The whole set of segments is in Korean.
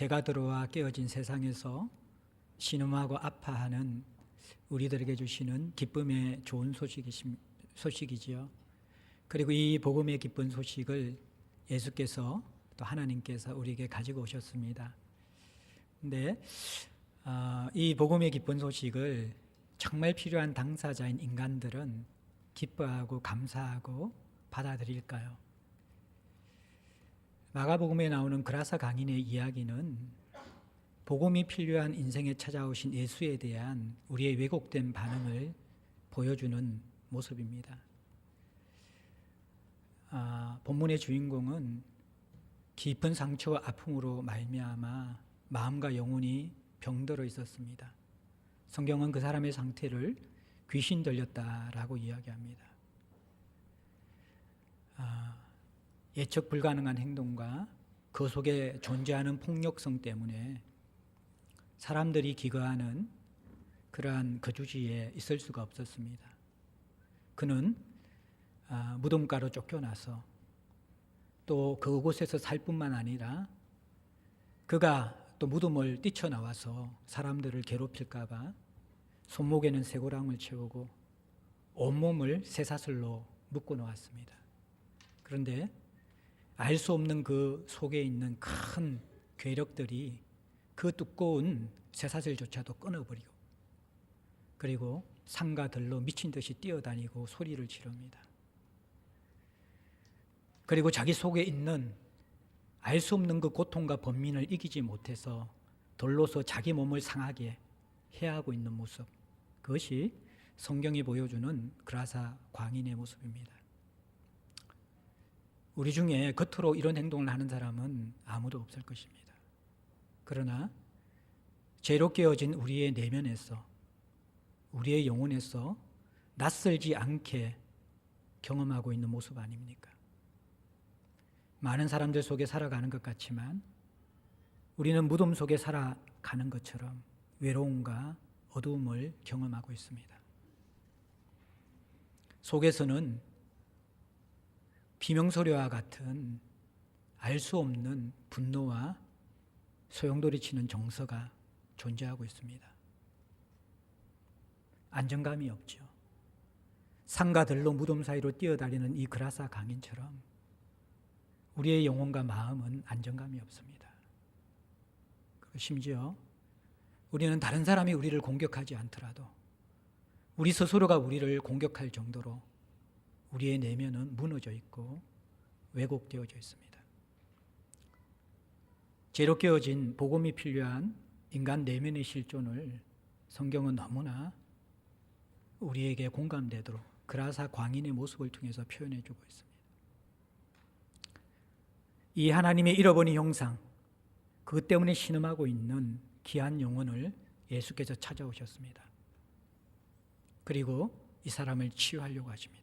죄가 들어와 깨어진 세상에서 신음하고 아파하는 우리들에게 주시는 기쁨의 좋은 소식이지요. 그리고 이 복음의 기쁜 소식을 예수께서 또 하나님께서 우리에게 가지고 오셨습니다. 근데 이 복음의 기쁜 소식을 정말 필요한 당사자인 인간들은 기뻐하고 감사하고 받아들일까요? 마가복음에 나오는 그라사 강인의 이야기는 복음이 필요한 인생에 찾아오신 예수에 대한 우리의 왜곡된 반응을 보여주는 모습입니다. 본문의 주인공은 깊은 상처와 아픔으로 말미암아 마음과 영혼이 병들어 있었습니다. 성경은 그 사람의 상태를 귀신 들렸다라고 이야기합니다. 예측 불가능한 행동과 그 속에 존재하는 폭력성 때문에 사람들이 기거하는 그러한 거주지에 있을 수가 없었습니다. 그는 무덤가로 쫓겨나서 또 그곳에서 살 뿐만 아니라 그가 또 무덤을 뛰쳐나와서 사람들을 괴롭힐까 봐 손목에는 쇠고랑을 채우고 온몸을 쇠사슬로 묶어 놓았습니다. 그런데 알 수 없는 그 속에 있는 큰 괴력들이 그 두꺼운 쇠사슬조차도 끊어버리고 그리고 산과 들로 미친 듯이 뛰어다니고 소리를 지릅니다. 그리고 자기 속에 있는 알 수 없는 그 고통과 번민을 이기지 못해서 돌로서 자기 몸을 상하게 해하고 있는 모습, 그것이 성경이 보여주는 그라사 광인의 모습입니다. 우리 중에 겉으로 이런 행동을 하는 사람은 아무도 없을 것입니다. 그러나 죄로 깨어진 우리의 내면에서, 우리의 영혼에서 낯설지 않게 경험하고 있는 모습 아닙니까? 많은 사람들 속에 살아가는 것 같지만 우리는 무덤 속에 살아가는 것처럼 외로움과 어두움을 경험하고 있습니다. 속에서는 비명소리와 같은 알 수 없는 분노와 소용돌이치는 정서가 존재하고 있습니다. 안정감이 없죠. 산과 들로 무덤 사이로 뛰어다니는 이 그라사 강인처럼 우리의 영혼과 마음은 안정감이 없습니다. 심지어 우리는 다른 사람이 우리를 공격하지 않더라도 우리 스스로가 우리를 공격할 정도로 우리의 내면은 무너져 있고 왜곡되어져 있습니다. 죄로 깨어진 복음이 필요한 인간 내면의 실존을 성경은 너무나 우리에게 공감되도록 그라사 광인의 모습을 통해서 표현해 주고 있습니다. 이 하나님의 잃어버린 형상, 그것 때문에 신음하고 있는 귀한 영혼을 예수께서 찾아오셨습니다. 그리고 이 사람을 치유하려고 하십니다.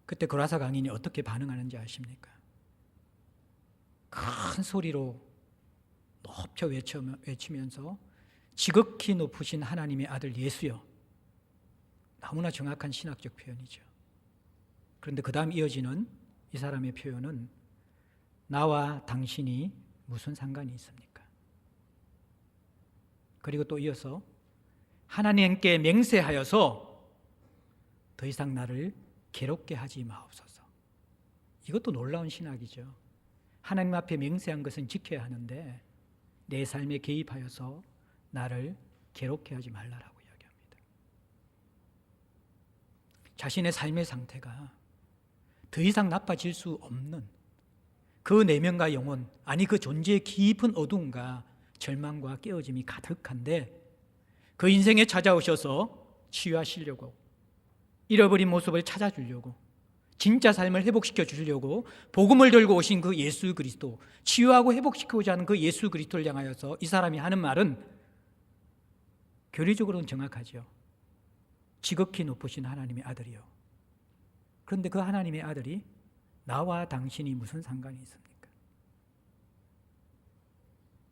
그때 그라사 강인이 어떻게 반응하는지 아십니까? 큰 소리로 높여 외치면서 지극히 높으신 하나님의 아들 예수여. 너무나 정확한 신학적 표현이죠. 그런데 그 다음 이어지는 이 사람의 표현은 나와 당신이 무슨 상관이 있습니까? 그리고 또 이어서 하나님께 맹세하여서 더 이상 나를 괴롭게 하지 마옵소서. 이것도 놀라운 신학이죠. 하나님 앞에 맹세한 것은 지켜야 하는데 내 삶에 개입하여서 나를 괴롭게 하지 말라라고 이야기합니다. 자신의 삶의 상태가 더 이상 나빠질 수 없는 그 내면과 영혼, 아니 그 존재의 깊은 어두움과 절망과 깨어짐이 가득한데 그 인생에 찾아오셔서 치유하시려고, 잃어버린 모습을 찾아주려고, 진짜 삶을 회복시켜 주려고 복음을 들고 오신 그 예수 그리스도, 치유하고 회복시키고자 하는 그 예수 그리스도를 향하여서 이 사람이 하는 말은 교리적으로는 정확하죠. 지극히 높으신 하나님의 아들이요. 그런데 그 하나님의 아들이 나와 당신이 무슨 상관이 있습니까?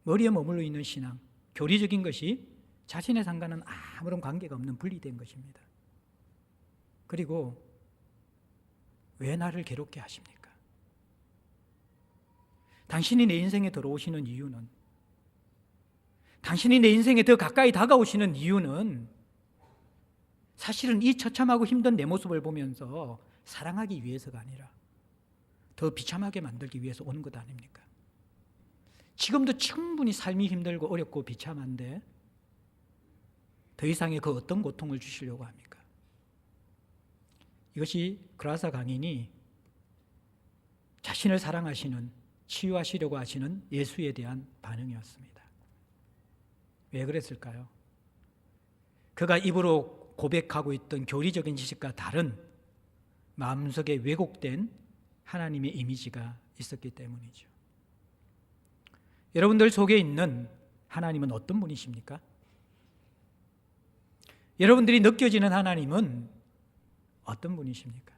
머리에 머물러 있는 신앙, 교리적인 것이 자신의 상관은 아무런 관계가 없는 분리된 것입니다. 그리고 왜 나를 괴롭게 하십니까? 당신이 내 인생에 들어오시는 이유는, 당신이 내 인생에 더 가까이 다가오시는 이유는 사실은 이 처참하고 힘든 내 모습을 보면서 사랑하기 위해서가 아니라 더 비참하게 만들기 위해서 오는 것 아닙니까? 지금도 충분히 삶이 힘들고 어렵고 비참한데 더 이상의 그 어떤 고통을 주시려고 합니까? 이것이 그라사 강인이 자신을 사랑하시는, 치유하시려고 하시는 예수에 대한 반응이었습니다. 왜 그랬을까요? 그가 입으로 고백하고 있던 교리적인 지식과 다른 마음속에 왜곡된 하나님의 이미지가 있었기 때문이죠. 여러분들 속에 있는 하나님은 어떤 분이십니까? 여러분들이 느껴지는 하나님은 어떤 분이십니까?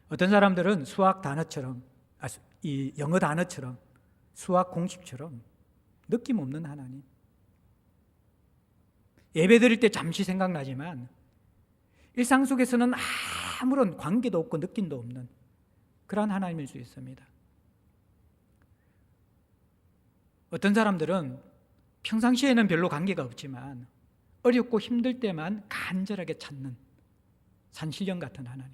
어떤 사람들은 수학 단어처럼, 이 영어 단어처럼, 수학 공식처럼 느낌 없는 하나님. 예배 드릴 때 잠시 생각나지만 일상 속에서는 아무런 관계도 없고 느낌도 없는 그러한 하나님일 수 있습니다. 어떤 사람들은 평상시에는 별로 관계가 없지만 어렵고 힘들 때만 간절하게 찾는 산신령 같은 하나님,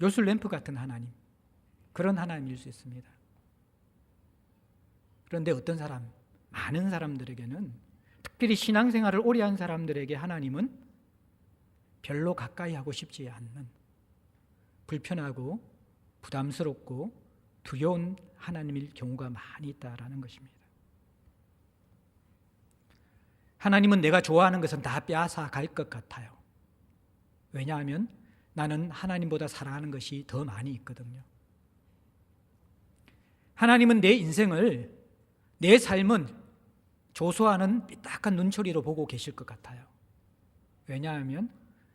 요술램프 같은 하나님, 그런 하나님일 수 있습니다. 그런데 어떤 사람, 많은 사람들에게는, 특별히 신앙생활을 오래 한 사람들에게 하나님은 별로 가까이 하고 싶지 않는, 불편하고 부담스럽고 두려운 하나님일 경우가 많이 있다라는 것입니다. 하나님은 내가 좋아하는 것은 다 빼앗아 갈 것 같아요. 왜냐하면 나는 하나님보다 사랑하는 것이 더 많이 있거든요. 하나님은 내 인생을, 내 삶은 조소하는 삐딱한 눈초리로 보고 계실 것 같아요. 왜냐하면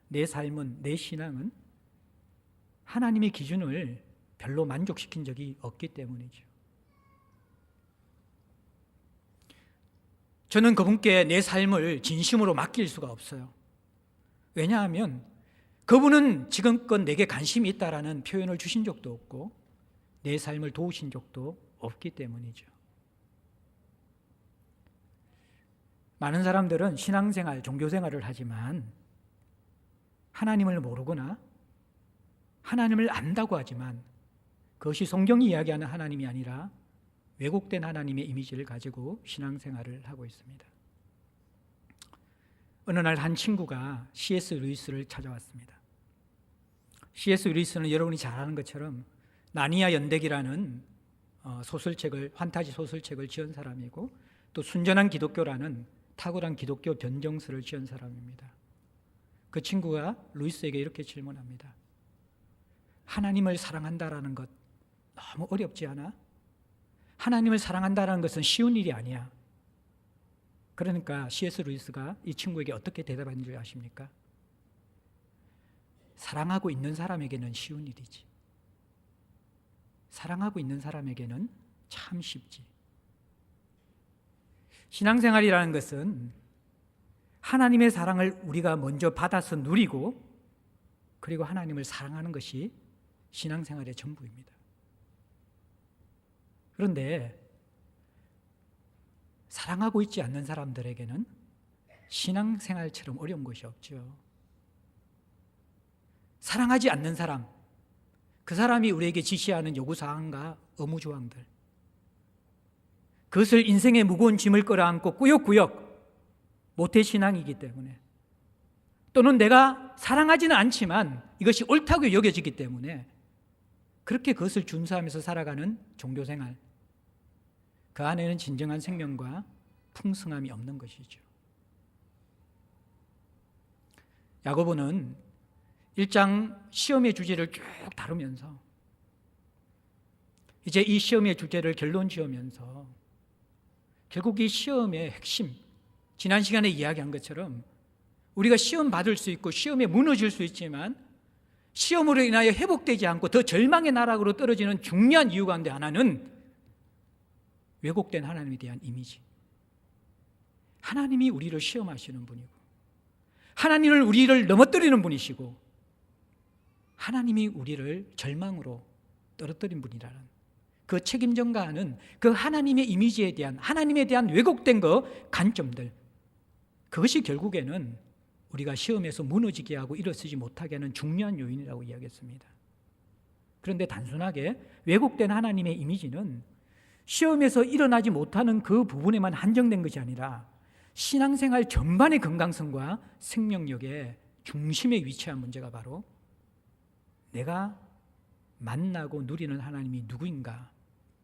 내 삶은, 내 신앙은 하나님의 기준을 별로 만족시킨 적이 없기 때문이죠. 저는 그분께 내 삶을 진심으로 맡길 수가 없어요. 왜냐하면 그분은 지금껏 내게 관심이 있다라는 표현을 주신 적도 없고 내 삶을 도우신 적도 없기 때문이죠. 많은 사람들은 신앙생활, 종교생활을 하지만 하나님을 모르거나 하나님을 안다고 하지만 그것이 성경이 이야기하는 하나님이 아니라 왜곡된 하나님의 이미지를 가지고 신앙생활을 하고 있습니다. 어느 날 한 친구가 C.S. 루이스를 찾아왔습니다. C.S. 루이스는 여러분이 잘 아는 것처럼 나니아 연대기라는 소설책을, 판타지 소설책을 지은 사람이고 또 순전한 기독교라는 탁월한 기독교 변정서를 지은 사람입니다. 그 친구가 루이스에게 이렇게 질문합니다. 하나님을 사랑한다라는 것 너무 어렵지 않아? 하나님을 사랑한다는 것은 쉬운 일이 아니야. 그러니까 C.S. 루이스가 이 친구에게 어떻게 대답한 줄 아십니까? 사랑하고 있는 사람에게는 쉬운 일이지. 사랑하고 있는 사람에게는 참 쉽지. 신앙생활이라는 것은 하나님의 사랑을 우리가 먼저 받아서 누리고 그리고 하나님을 사랑하는 것이 신앙생활의 전부입니다. 그런데 사랑하고 있지 않는 사람들에게는 신앙생활처럼 어려운 것이 없죠. 사랑하지 않는 사람, 그 사람이 우리에게 지시하는 요구사항과 의무조항들, 그것을 인생의 무거운 짐을 끌어안고 꾸역꾸역 모태신앙이기 때문에, 또는 내가 사랑하지는 않지만 이것이 옳다고 여겨지기 때문에 그렇게 그것을 준수하면서 살아가는 종교생활, 그 안에는 진정한 생명과 풍성함이 없는 것이죠. 야고보는 1장 시험의 주제를 쭉 다루면서 이제 이 시험의 주제를 결론 지으면서 결국 이 시험의 핵심, 지난 시간에 이야기한 것처럼 우리가 시험 받을 수 있고 시험에 무너질 수 있지만 시험으로 인하여 회복되지 않고 더 절망의 나락으로 떨어지는 중요한 이유 가운데 하나는 왜곡된 하나님에 대한 이미지. 하나님이 우리를 시험하시는 분이고 하나님을 우리를 넘어뜨리는 분이시고 하나님이 우리를 절망으로 떨어뜨린 분이라는 그 책임 전가하는 그 하나님의 이미지에 대한, 하나님에 대한 왜곡된 관점들, 그것이 결국에는 우리가 시험에서 무너지게 하고 일어서지 못하게 하는 중요한 요인이라고 이야기했습니다. 그런데 단순하게 왜곡된 하나님의 이미지는 시험에서 일어나지 못하는 그 부분에만 한정된 것이 아니라 신앙생활 전반의 건강성과 생명력의 중심에 위치한 문제가 바로 내가 만나고 누리는 하나님이 누구인가,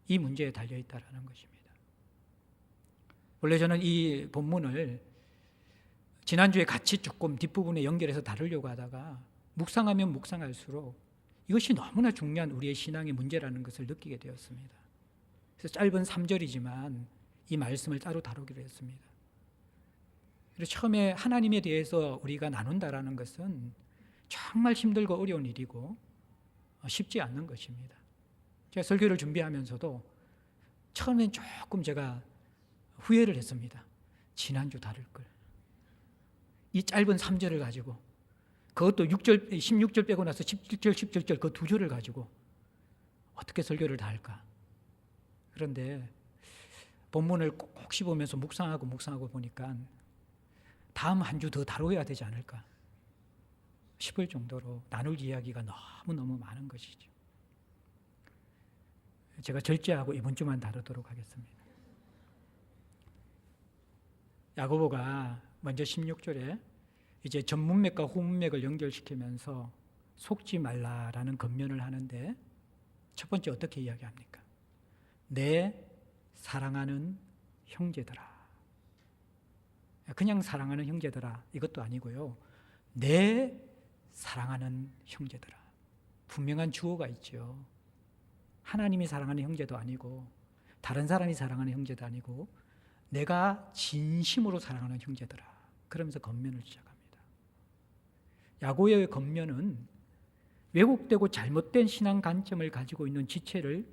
이 문제에 달려있다는 것입니다. 원래 저는 이 본문을 지난주에 같이 조금 뒷부분에 연결해서 다루려고 하다가 묵상하면 묵상할수록 이것이 너무나 중요한 우리의 신앙의 문제라는 것을 느끼게 되었습니다. 그래서 짧은 3절이지만 이 말씀을 따로 다루기로 했습니다. 그래서 처음에 하나님에 대해서 우리가 나눈다라는 것은 정말 힘들고 어려운 일이고 쉽지 않는 것입니다. 제가 설교를 준비하면서도 처음엔 조금 제가 후회를 했습니다. 지난주 다룰 걸. 이 짧은 3절을 가지고, 그것도 16절 빼고 나서 17절, 17절 그 두 절을 가지고 어떻게 설교를 다 할까? 그런데 본문을 꼭 씹으면서 묵상하고 보니까 다음 한 주 더 다뤄야 되지 않을까 싶을 정도로 나눌 이야기가 너무너무 많은 것이죠. 제가 절제하고 이번 주만 다루도록 하겠습니다. 야고보가 먼저 16절에 이제 전문맥과 후문맥을 연결시키면서 속지 말라라는 권면을 하는데, 첫 번째 어떻게 이야기합니까? 내 사랑하는 형제들아. 그냥 사랑하는 형제들아 이것도 아니고요, 내 사랑하는 형제들아. 분명한 주어가 있죠. 하나님이 사랑하는 형제도 아니고 다른 사람이 사랑하는 형제도 아니고 내가 진심으로 사랑하는 형제들아. 그러면서 권면을 시작합니다. 야고보의 권면은 왜곡되고 잘못된 신앙 관점을 가지고 있는 지체를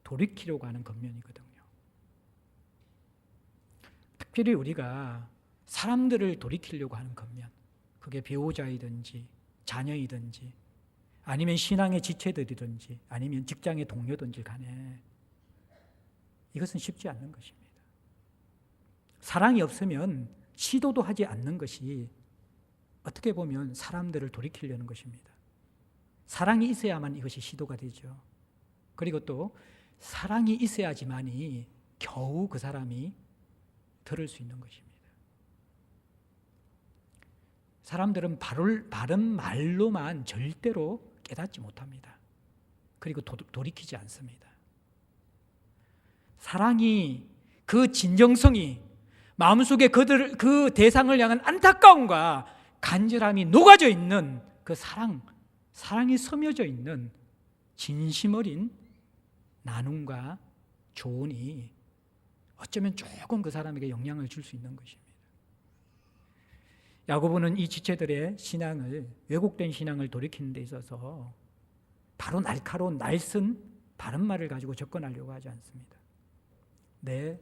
돌이키려고 하는 권면이거든요. 특별히 우리가 사람들을 돌이키려고 하는 권면, 그게 배우자이든지 자녀이든지 아니면 신앙의 지체들이든지 아니면 직장의 동료든지 간에 이것은 쉽지 않는 것입니다. 사랑이 없으면 시도도 하지 않는 것이 어떻게 보면 사람들을 돌이키려는 것입니다. 사랑이 있어야만 이것이 시도가 되죠. 그리고 또 사랑이 있어야지만이 겨우 그 사람이 들을 수 있는 것입니다. 사람들은 바른 말로만 절대로 깨닫지 못합니다. 그리고 돌이키지 않습니다. 사랑이, 그 진정성이 마음속에 그 대상을 향한 안타까움과 간절함이 녹아져 있는 그 사랑이 스며져 있는 진심 어린 나눔과 조언이 어쩌면 조금 그 사람에게 영향을 줄 수 있는 것입니다. 야고보는 이 지체들의 신앙을, 왜곡된 신앙을 돌이키는 데 있어서 바로 날카로운 날선 바른 말을 가지고 접근하려고 하지 않습니다. 내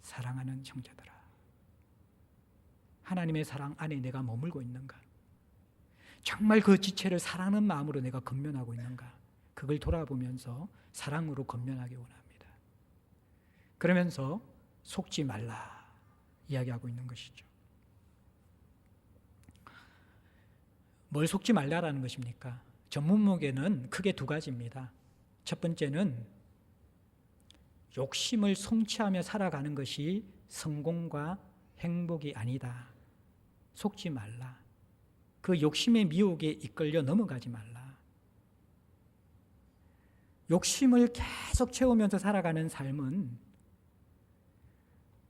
사랑하는 형제들아, 하나님의 사랑 안에 내가 머물고 있는가? 정말 그 지체를 사랑하는 마음으로 내가 권면하고 있는가? 그걸 돌아보면서 사랑으로 권면하기 원합니다. 그러면서 속지 말라 이야기하고 있는 것이죠. 뭘 속지 말라라는 것입니까? 전문목에는 크게 두 가지입니다. 첫 번째는 욕심을 성취하며 살아가는 것이 성공과 행복이 아니다. 속지 말라. 그 욕심의 미혹에 이끌려 넘어가지 말라. 욕심을 계속 채우면서 살아가는 삶은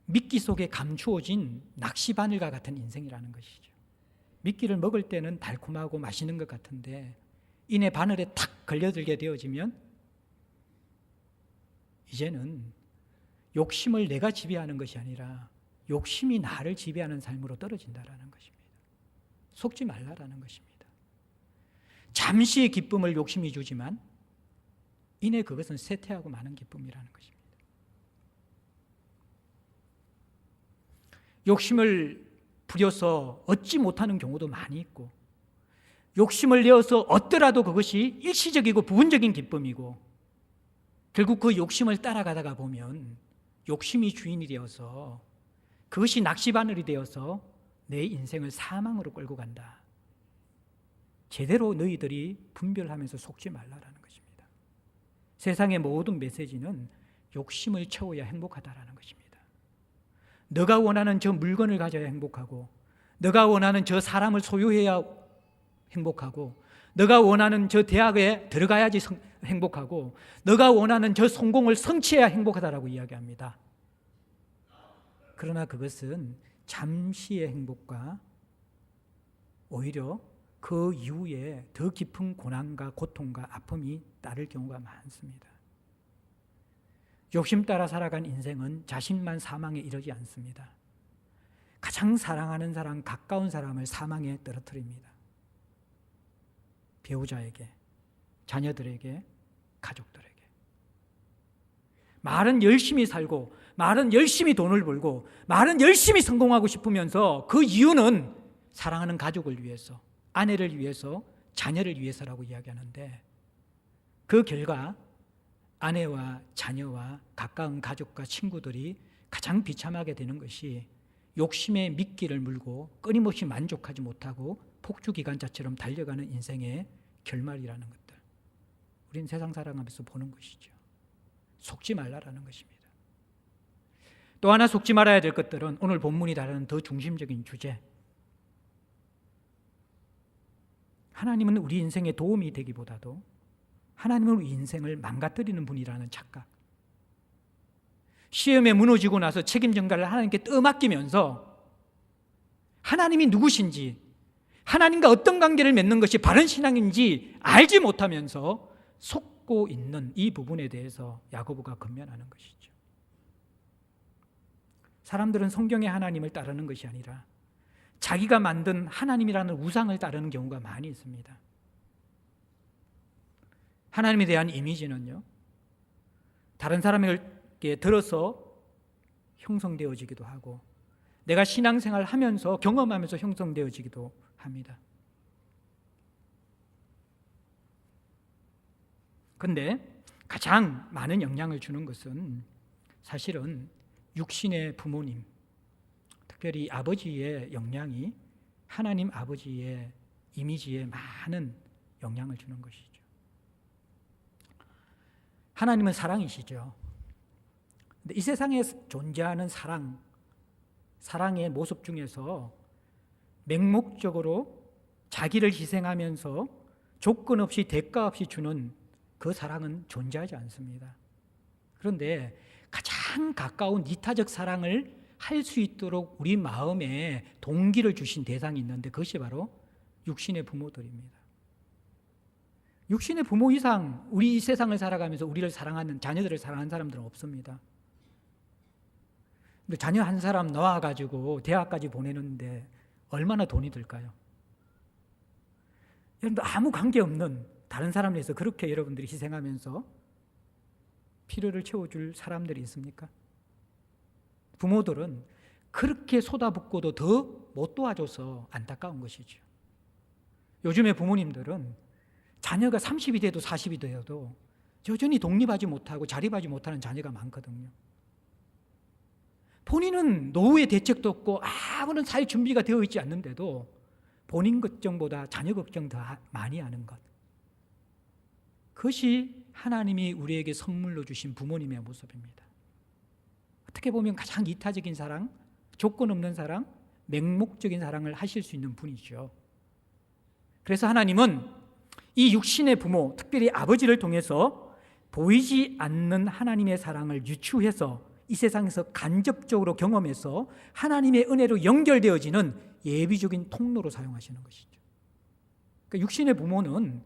미끼 속에 감추어진 낚시바늘과 같은 인생이라는 것이죠. 미끼를 먹을 때는 달콤하고 맛있는 것 같은데 이내 바늘에 탁 걸려들게 되어지면 이제는 욕심을 내가 지배하는 것이 아니라 욕심이 나를 지배하는 삶으로 떨어진다라는 것입니다. 속지 말라라는 것입니다. 잠시의 기쁨을 욕심이 주지만 이내 그것은 쇠퇴하고 마는 기쁨이라는 것입니다. 욕심을 부려서 얻지 못하는 경우도 많이 있고, 욕심을 내어서 얻더라도 그것이 일시적이고 부분적인 기쁨이고, 결국 그 욕심을 따라가다가 보면 욕심이 주인이 되어서 그것이 낚시바늘이 되어서 내 인생을 사망으로 끌고 간다. 제대로 너희들이 분별하면서 속지 말라라는 것입니다. 세상의 모든 메시지는 욕심을 채워야 행복하다라는 것입니다. 너가 원하는 저 물건을 가져야 행복하고, 너가 원하는 저 사람을 소유해야 행복하고, 너가 원하는 저 대학에 들어가야지 행복하고, 너가 원하는 저 성공을 성취해야 행복하다라고 이야기합니다. 그러나 그것은 잠시의 행복과 오히려 그 이후에 더 깊은 고난과 고통과 아픔이 따를 경우가 많습니다. 욕심 따라 살아간 인생은 자신만 사망에 이르지 않습니다. 가장 사랑하는 사람, 가까운 사람을 사망에 떨어뜨립니다. 배우자에게, 자녀들에게, 가족들에게. 말은 열심히 살고, 말은 열심히 돈을 벌고, 말은 열심히 성공하고 싶으면서 그 이유는 사랑하는 가족을 위해서, 아내를 위해서, 자녀를 위해서라고 이야기하는데, 그 결과 아내와 자녀와 가까운 가족과 친구들이 가장 비참하게 되는 것이 욕심의 미끼를 물고 끊임없이 만족하지 못하고 폭주기관차처럼 달려가는 인생의 결말이라는 것들, 우린 세상 살아가면서 보는 것이죠. 속지 말라라는 것입니다. 또 하나 속지 말아야 될 것들은 오늘 본문이 다루는 더 중심적인 주제, 하나님은 우리 인생에 도움이 되기보다도 하나님은 우리 인생을 망가뜨리는 분이라는 착각. 시험에 무너지고 나서 책임 전가를 하나님께 떠맡기면서 하나님이 누구신지, 하나님과 어떤 관계를 맺는 것이 바른 신앙인지 알지 못하면서 속고 있는 이 부분에 대해서 야고보가 권면하는 것이죠. 사람들은 성경의 하나님을 따르는 것이 아니라 자기가 만든 하나님이라는 우상을 따르는 경우가 많이 있습니다. 하나님에 대한 이미지는요, 다른 사람에게 들어서 형성되어지기도 하고, 내가 신앙생활 하면서 경험하면서 형성되어지기도 합니다. 그런데 가장 많은 영향을 주는 것은 사실은 육신의 부모님, 특별히 아버지의 영향이 하나님 아버지의 이미지에 많은 영향을 주는 것이죠. 하나님은 사랑이시죠. 근데 이 세상에 존재하는 사랑의 모습 중에서 맹목적으로 자기를 희생하면서 조건 없이 대가 없이 주는 그 사랑은 존재하지 않습니다. 그런데 가장 가까운 이타적 사랑을 할 수 있도록 우리 마음에 동기를 주신 대상이 있는데 그것이 바로 육신의 부모들입니다. 육신의 부모 이상 우리 이 세상을 살아가면서 우리를 사랑하는, 자녀들을 사랑하는 사람들은 없습니다. 근데 자녀 한 사람 낳아가지고 대학까지 보내는데 얼마나 돈이 들까요? 여러분들 아무 관계없는 다른 사람에 대해서 그렇게 여러분들이 희생하면서 필요를 채워줄 사람들이 있습니까? 부모들은 그렇게 쏟아붓고도 더 못 도와줘서 안타까운 것이죠. 요즘의 부모님들은 자녀가 30이 돼도 40이 되어도 여전히 독립하지 못하고 자립하지 못하는 자녀가 많거든요. 본인은 노후의 대책도 없고 아무런 살 준비가 되어 있지 않는데도 본인 걱정보다 자녀 걱정 더 많이 하는 것, 그것이 하나님이 우리에게 선물로 주신 부모님의 모습입니다. 어떻게 보면 가장 이타적인 사랑, 조건 없는 사랑, 맹목적인 사랑을 하실 수 있는 분이죠. 그래서 하나님은 이 육신의 부모, 특별히 아버지를 통해서 보이지 않는 하나님의 사랑을 유추해서 이 세상에서 간접적으로 경험해서 하나님의 은혜로 연결되어지는 예비적인 통로로 사용하시는 것이죠. 그러니까 육신의 부모는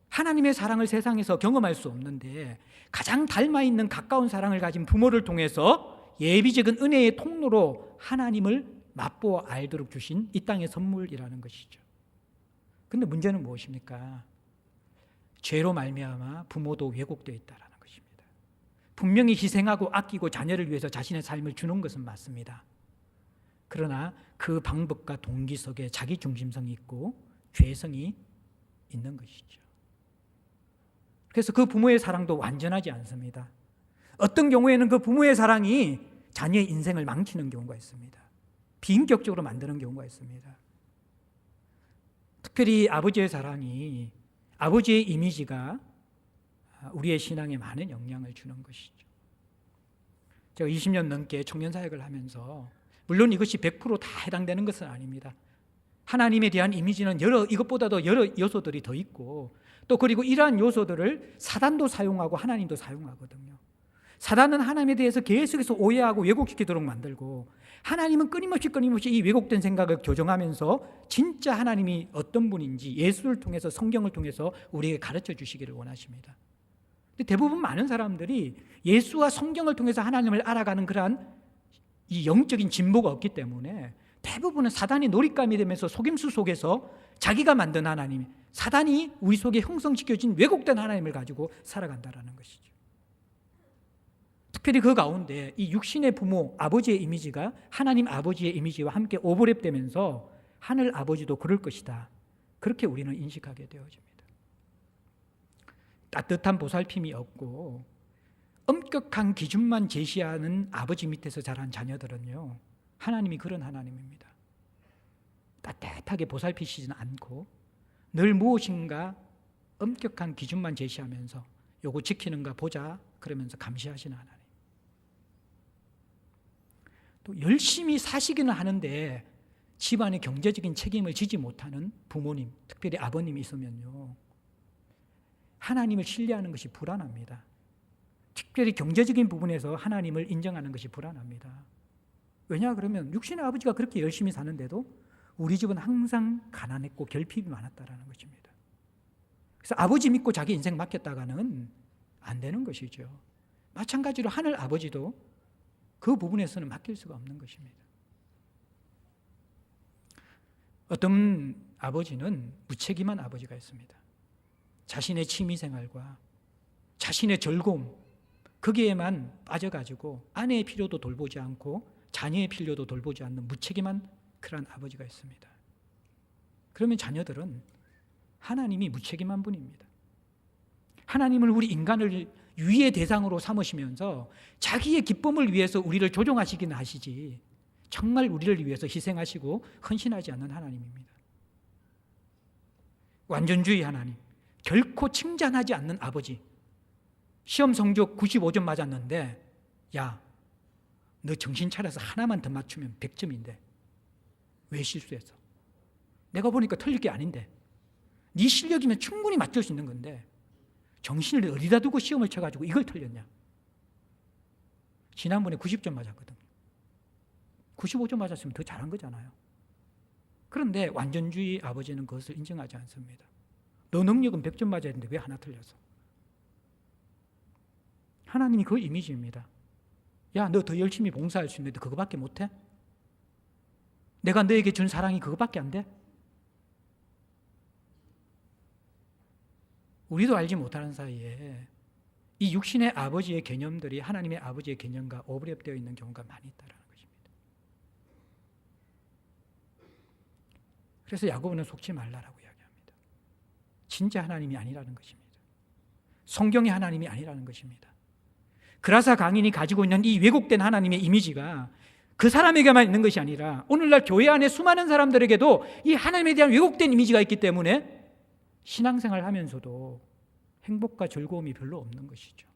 하나님의 사랑을 세상에서 경험할 수 없는데 가장 닮아있는 가까운 사랑을 가진 부모를 통해서 예비적인 은혜의 통로로 하나님을 맛보아 알도록 주신 이 땅의 선물이라는 것이죠. 그런데 문제는 무엇입니까? 죄로 말미암아 부모도 왜곡되어 있다는 것입니다. 분명히 희생하고 아끼고 자녀를 위해서 자신의 삶을 주는 것은 맞습니다. 그러나 그 방법과 동기 속에 자기 중심성이 있고 죄성이 있는 것이죠. 그래서 그 부모의 사랑도 완전하지 않습니다. 어떤 경우에는 그 부모의 사랑이 자녀의 인생을 망치는 경우가 있습니다. 비인격적으로 만드는 경우가 있습니다. 특별히 아버지의 사랑이, 아버지의 이미지가 우리의 신앙에 많은 영향을 주는 것이죠. 제가 20년 넘게 청년 사역을 하면서 물론 이것이 100% 다 해당되는 것은 아닙니다. 하나님에 대한 이미지는 이것보다도 여러 요소들이 더 있고, 또 그리고 이러한 요소들을 사단도 사용하고 하나님도 사용하거든요. 사단은 하나님에 대해서 계속해서 오해하고 왜곡시키도록 만들고, 하나님은 끊임없이 이 왜곡된 생각을 교정하면서 진짜 하나님이 어떤 분인지 예수를 통해서, 성경을 통해서 우리에게 가르쳐 주시기를 원하십니다. 근데 대부분 많은 사람들이 예수와 성경을 통해서 하나님을 알아가는 그러한 이 영적인 진보가 없기 때문에 대부분은 사단이 놀잇감이 되면서 속임수 속에서 자기가 만든 하나님, 사단이 우리 속에 형성시켜진 왜곡된 하나님을 가지고 살아간다는 것이죠. 특별히 그 가운데 이 육신의 부모, 아버지의 이미지가 하나님 아버지의 이미지와 함께 오버랩되면서 하늘 아버지도 그럴 것이다, 그렇게 우리는 인식하게 되어집니다. 따뜻한 보살핌이 없고 엄격한 기준만 제시하는 아버지 밑에서 자란 자녀들은요, 하나님이 그런 하나님입니다. 따뜻하게 보살피시지는 않고 늘 무엇인가 엄격한 기준만 제시하면서 요거 지키는가 보자 그러면서 감시하시는 하나님. 또 열심히 사시기는 하는데 집안의 경제적인 책임을 지지 못하는 부모님, 특별히 아버님이 있으면요, 하나님을 신뢰하는 것이 불안합니다. 특별히 경제적인 부분에서 하나님을 인정하는 것이 불안합니다. 왜냐 그러면 육신의 아버지가 그렇게 열심히 사는데도 우리 집은 항상 가난했고 결핍이 많았다는 것입니다. 그래서 아버지 믿고 자기 인생 맡겼다가는 안 되는 것이죠. 마찬가지로 하늘 아버지도 그 부분에서는 맡길 수가 없는 것입니다. 어떤 아버지는 무책임한 아버지가 있습니다. 자신의 취미생활과 자신의 즐거움, 거기에만 빠져가지고 아내의 필요도 돌보지 않고 자녀의 필요도 돌보지 않는 무책임한 그런 아버지가 있습니다. 그러면 자녀들은 하나님이 무책임한 분입니다. 하나님을 우리 인간을 유의의 대상으로 삼으시면서 자기의 기쁨을 위해서 우리를 조종하시기는 하시지 정말 우리를 위해서 희생하시고 헌신하지 않는 하나님입니다. 완전주의 하나님, 결코 칭찬하지 않는 아버지. 시험 성적 95점 맞았는데 야, 너 정신 차려서 하나만 더 맞추면 100점인데 왜 실수했어? 내가 보니까 틀릴 게 아닌데 네 실력이면 충분히 맞출 수 있는 건데 정신을 어디다 두고 시험을 쳐가지고 이걸 틀렸냐? 지난번에 90점 맞았거든. 95점 맞았으면 더 잘한 거잖아요. 그런데 완전주의 아버지는 그것을 인정하지 않습니다. 너 능력은 100점 맞아야 되는데 왜 하나 틀렸어? 하나님이 그 이미지입니다. 야, 너 더 열심히 봉사할 수 있는데 그거밖에 못해? 내가 너에게 준 사랑이 그거밖에 안 돼? 우리도 알지 못하는 사이에 이 육신의 아버지의 개념들이 하나님의 아버지의 개념과 오버랩되어 있는 경우가 많이 있다는 것입니다. 그래서 야고보는 속지 말라라고 이야기합니다. 진짜 하나님이 아니라는 것입니다. 성경의 하나님이 아니라는 것입니다. 그라사 강인이 가지고 있는 이 왜곡된 하나님의 이미지가 그 사람에게만 있는 것이 아니라 오늘날 교회 안에 수많은 사람들에게도 이 하나님에 대한 왜곡된 이미지가 있기 때문에 신앙생활을 하면서도 행복과 즐거움이 별로 없는 것이죠.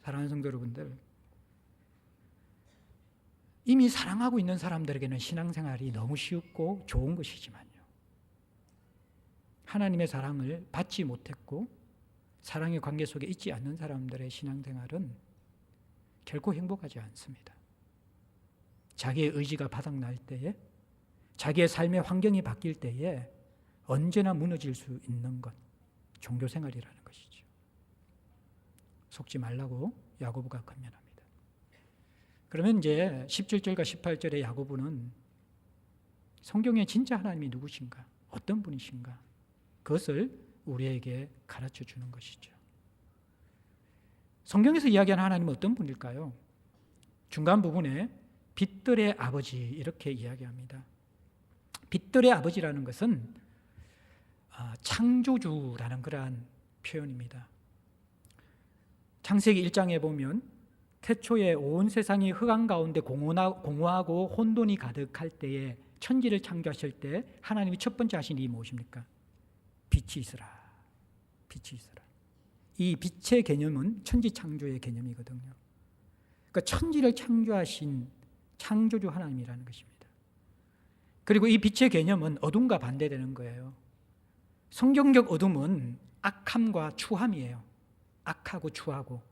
사랑하는 성도 여러분들, 이미 사랑하고 있는 사람들에게는 신앙생활이 너무 쉽고 좋은 것이지만요, 하나님의 사랑을 받지 못했고 사랑의 관계 속에 있지 않는 사람들의 신앙생활은 결코 행복하지 않습니다. 자기의 의지가 바닥날 때에, 자기의 삶의 환경이 바뀔 때에 언제나 무너질 수 있는 것, 종교생활이라는 것이죠. 속지 말라고 야고보가 권면합니다. 그러면 이제 17절과 18절의 야고보는 성경의 진짜 하나님이 누구신가, 어떤 분이신가, 그것을 우리에게 가르쳐 주는 것이죠. 성경에서 이야기하는 하나님은 어떤 분일까요? 중간 부분에 빛들의 아버지 이렇게 이야기합니다. 빛들의 아버지라는 것은 창조주라는 그러한 표현입니다. 창세기 1장에 보면 태초에 온 세상이 흑암 가운데 공허하고 혼돈이 가득할 때에 천지를 창조하실 때 하나님이 첫 번째 하신 일이 무엇입니까? 빛이 있으라. 빛이 있으라. 이 빛의 개념은 천지 창조의 개념이거든요. 그러니까 천지를 창조하신 창조주 하나님이라는 것입니다. 그리고 이 빛의 개념은 어둠과 반대되는 거예요. 성경적 어둠은 악함과 추함이에요. 악하고 추하고.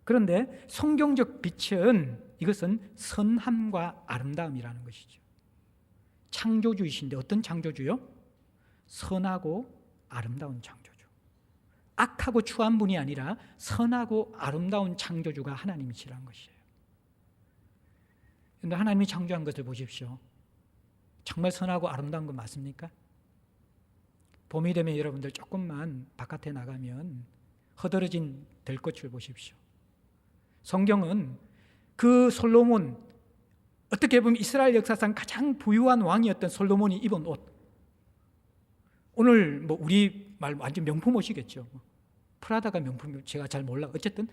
그런데 성경적 빛은 이것은 선함과 아름다움이라는 것이죠. 창조주이신데 어떤 창조주요? 선하고 아름다운 창조주. 악하고 추한 분이 아니라 선하고 아름다운 창조주가 하나님이시라는 것이에요. 그런데 하나님이 창조한 것을 보십시오. 정말 선하고 아름다운 건 맞습니까? 봄이 되면 여러분들 조금만 바깥에 나가면 허드러진 들꽃을 보십시오. 성경은 그 솔로몬, 어떻게 보면 이스라엘 역사상 가장 부유한 왕이었던 솔로몬이 입은 옷, 오늘 뭐 우리 말 완전 명품 옷이겠죠. 프라다가 명품, 제가 잘 몰라. 어쨌든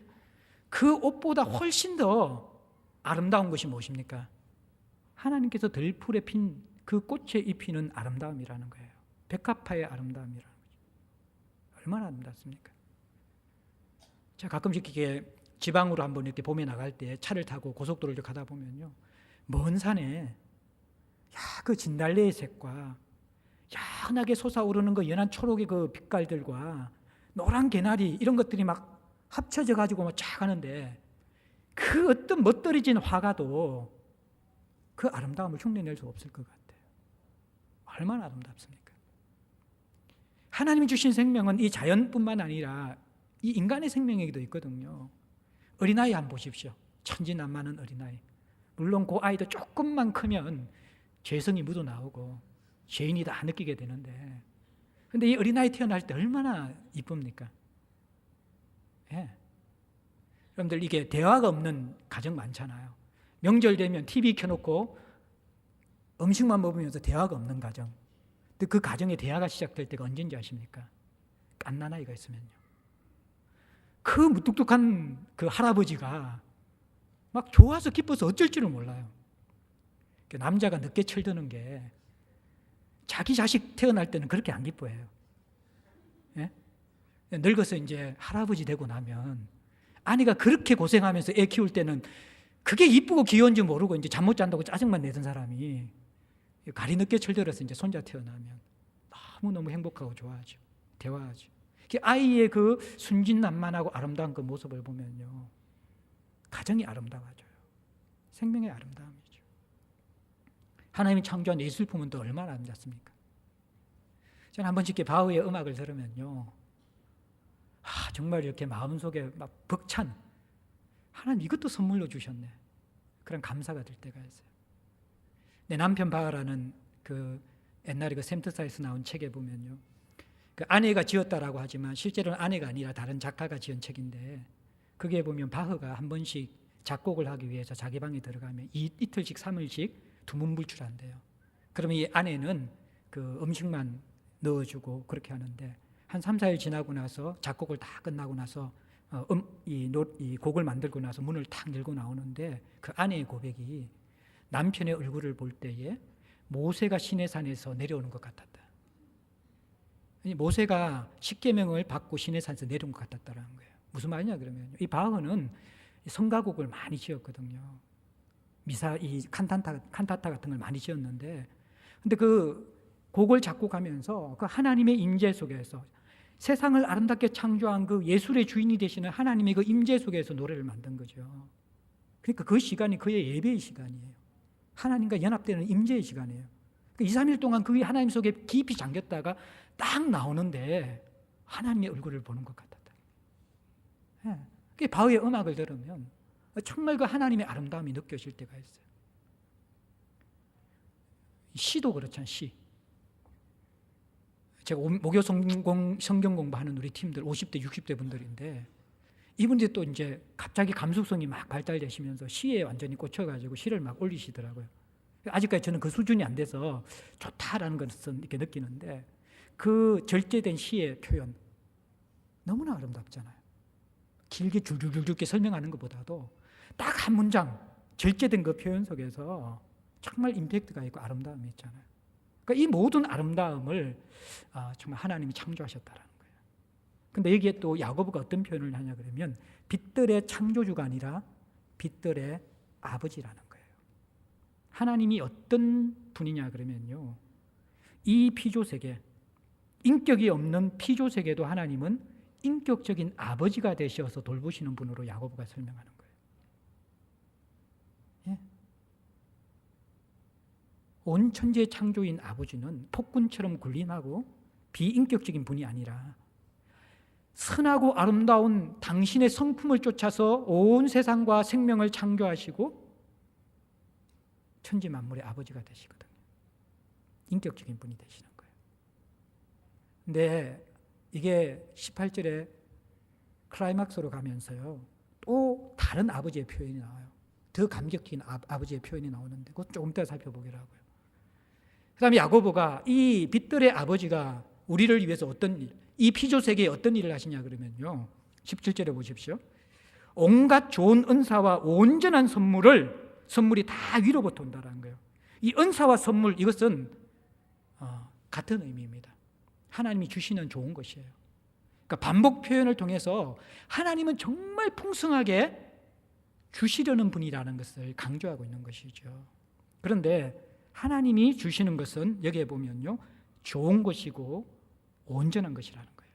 그 옷보다 훨씬 더 아름다운 것이 무엇입니까? 하나님께서 들풀에 핀 그 꽃에 입히는 아름다움이라는 거예요. 백합화의 아름다움이라는 거죠. 얼마나 아름답습니까? 제가 가끔씩 이렇게 지방으로 한번 이렇게 봄에 나갈 때 차를 타고 고속도로를 가다 보면요, 먼 산에 그 진달래의 색과 연하게 솟아오르는 그 연한 초록의 그 빛깔들과 노란 개나리 이런 것들이 막 합쳐져 가지고 막 쫙 가는데 그 어떤 멋들어진 화가도 그 아름다움을 흉내낼 수 없을 것 같아요. 얼마나 아름답습니까? 하나님이 주신 생명은 이 자연뿐만 아니라 이 인간의 생명에도 있거든요. 어린아이 한번 보십시오. 천진난만한 어린아이. 물론 그 아이도 조금만 크면 죄성이 묻어나오고 죄인이 다 느끼게 되는데, 근데 이 어린아이 태어날 때 얼마나 이쁩니까? 예. 여러분들 이게 대화가 없는 가정 많잖아요. 명절 되면 TV 켜놓고 음식만 먹으면서 대화가 없는 가정. 근데 그 가정에 대화가 시작될 때가 언제인지 아십니까? 갓난아이가 있으면요. 그 무뚝뚝한 그 할아버지가 막 좋아서 기뻐서 어쩔 줄을 몰라요. 남자가 늦게 철드는 게 자기 자식 태어날 때는 그렇게 안 기뻐해요. 예? 늙어서 이제 할아버지 되고 나면 아내가 그렇게 고생하면서 애 키울 때는 그게 이쁘고 귀여운지 모르고 이제 잠 못 잔다고 짜증만 내던 사람이 가리 늦게 철들어서 이제 손자 태어나면 너무너무 행복하고 좋아하죠. 대화하죠. 아이의 그 순진난만하고 아름다운 그 모습을 보면요, 가정이 아름다워져요. 생명의 아름다움이죠. 하나님이 창조한 예술품은 또 얼마나 아름답습니까? 저는 한 번씩 바흐의 음악을 들으면요, 정말 이렇게 마음속에 막 벅찬, 하나님 이것도 선물로 주셨네, 그런 감사가 들 때가 있어요. 내 남편 바흐라는 그 옛날에 그 샘트사에서 나온 책에 보면요, 그 아내가 지었다라고 하지만 실제로는 아내가 아니라 다른 작가가 지은 책인데, 거기에 보면 바흐가 한 번씩 작곡을 하기 위해서 자기 방에 들어가면 이틀씩 3일씩 두문불출한대요. 그러면 이 아내는 그 음식만 넣어주고 그렇게 하는데, 한 3, 4일 지나고 나서 작곡을 다 끝나고 나서 이 곡을 만들고 나서 문을 탁 열고 나오는데, 그 아내의 고백이 남편의 얼굴을 볼 때에 모세가 시내산에서 내려오는 것 같았다. 모세가 십계명을 받고 시내산에서 내려온 것 같았다는 거예요. 무슨 말이냐 그러면, 이 바흐는 성가곡을 많이 지었거든요. 이 칸타타 같은 걸 많이 지었는데, 근데 그 곡을 작곡하면서 그 하나님의 임재 속에서 세상을 아름답게 창조한 그 예술의 주인이 되시는 하나님의 그 임재 속에서 노래를 만든 거죠. 그러니까 그 시간이 그의 예배의 시간이에요. 하나님과 연합되는 임재의 시간이에요. 2, 3일 동안 그 하나님 속에 깊이 잠겼다가 딱 나오는데 하나님의 얼굴을 보는 것 같았다. 예. 바흐의 음악을 들으면 정말 그 하나님의 아름다움이 느껴질 때가 있어요. 시도 그렇잖아요. 시. 제가 목요 성경 공부하는 우리 팀들 50대, 60대 분들인데, 이분들이 또 이제 갑자기 감수성이 막 발달되시면서 시에 완전히 꽂혀가지고 시를 막 올리시더라고요. 아직까지 저는 그 수준이 안 돼서 좋다라는 것은 이렇게 느끼는데, 그 절제된 시의 표현, 너무나 아름답잖아요. 길게 줄줄줄줄게 설명하는 것보다도 딱 한 문장 절제된 그 표현 속에서 정말 임팩트가 있고 아름다움이 있잖아요. 그러니까 이 모든 아름다움을 정말 하나님이 창조하셨다라는 거예요. 근데 여기에 또 야고보가 어떤 표현을 하냐 그러면 빛들의 창조주가 아니라 빛들의 아버지라는 거예요. 하나님이 어떤 분이냐 그러면요, 이 피조세계, 인격이 없는 피조세계도 하나님은 인격적인 아버지가 되셔서 돌보시는 분으로 야고보가 설명하는 거예요. 예? 온 천지의 창조인 아버지는 폭군처럼 군림하고 비인격적인 분이 아니라 선하고 아름다운 당신의 성품을 쫓아서 온 세상과 생명을 창조하시고 천지 만물의 아버지가 되시거든요. 인격적인 분이 되시는 거예요. 근데 이게 18절에 클라이막스로 가면서요, 또 다른 아버지의 표현이 나와요. 더 감격적인 아버지의 표현이 나오는데 그것 조금 이따 살펴보기로 하고요. 그 다음에 야고보가 이 빛들의 아버지가 우리를 위해서 어떤 일, 이 피조세계에 어떤 일을 하시냐 그러면요, 17절에 보십시오. 온갖 좋은 은사와 온전한 선물이 다 위로부터 온다는 거예요. 이 은사와 선물, 이것은 같은 의미입니다. 하나님이 주시는 좋은 것이에요. 그러니까 반복 표현을 통해서 하나님은 정말 풍성하게 주시려는 분이라는 것을 강조하고 있는 것이죠. 그런데 하나님이 주시는 것은 여기에 보면요, 좋은 것이고 온전한 것이라는 거예요.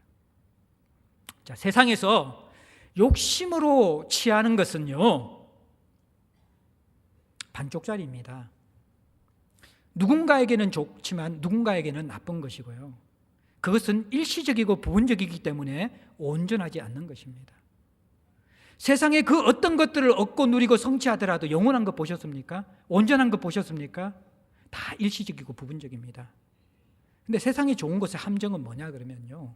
자, 세상에서 욕심으로 취하는 것은요, 반쪽짜리입니다. 누군가에게는 좋지만 누군가에게는 나쁜 것이고요, 그것은 일시적이고 부분적이기 때문에 온전하지 않는 것입니다. 세상에 그 어떤 것들을 얻고 누리고 성취하더라도 영원한 것 보셨습니까? 온전한 것 보셨습니까? 다 일시적이고 부분적입니다. 근데 세상에 좋은 것의 함정은 뭐냐 그러면요,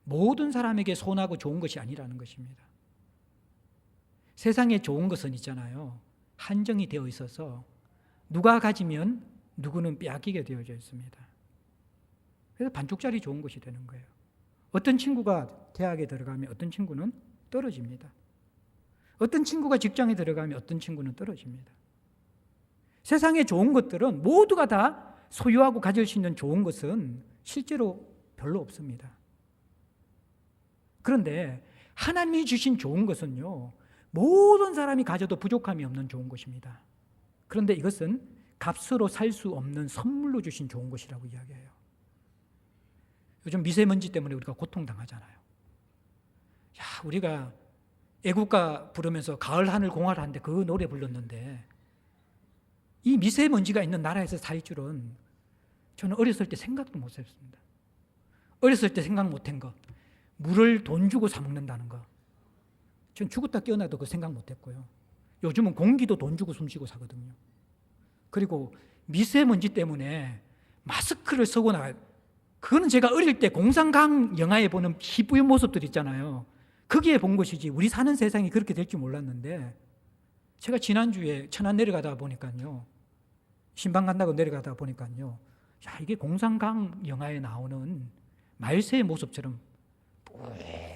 모든 사람에게 선하고 좋은 것이 아니라는 것입니다. 세상에 좋은 것은 있잖아요, 한정이 되어 있어서 누가 가지면 누구는 빼앗기게 되어져 있습니다. 그래서 반쪽짜리 좋은 것이 되는 거예요. 어떤 친구가 대학에 들어가면 어떤 친구는 떨어집니다. 어떤 친구가 직장에 들어가면 어떤 친구는 떨어집니다. 세상에 좋은 것들은 모두가 다 소유하고 가질 수 있는 좋은 것은 실제로 별로 없습니다. 그런데 하나님이 주신 좋은 것은요, 모든 사람이 가져도 부족함이 없는 좋은 것입니다. 그런데 이것은 값으로 살 수 없는 선물로 주신 좋은 것이라고 이야기해요. 요즘 미세먼지 때문에 우리가 고통당하잖아요. 우리가 애국가 부르면서 가을 하늘 공활 하는데 그 노래 불렀는데, 이 미세먼지가 있는 나라에서 살 줄은 저는 어렸을 때 생각도 못 했습니다. 어렸을 때 생각 못한 거, 물을 돈 주고 사 먹는다는 거, 전 죽었다 깨어나도 그 생각 못 했고요. 요즘은 공기도 돈 주고 숨 쉬고 사거든요. 그리고 미세먼지 때문에 마스크를 쓰고 나가요. 그거는 제가 어릴 때 공상강 영화에 보는 희뿌연 모습들 있잖아요. 거기에 본 것이지 우리 사는 세상이 그렇게 될 줄 몰랐는데, 제가 지난주에 천안 내려가다 보니까요, 신방 간다고 내려가다 보니까요, 이게 공상강 영화에 나오는 말새의 모습처럼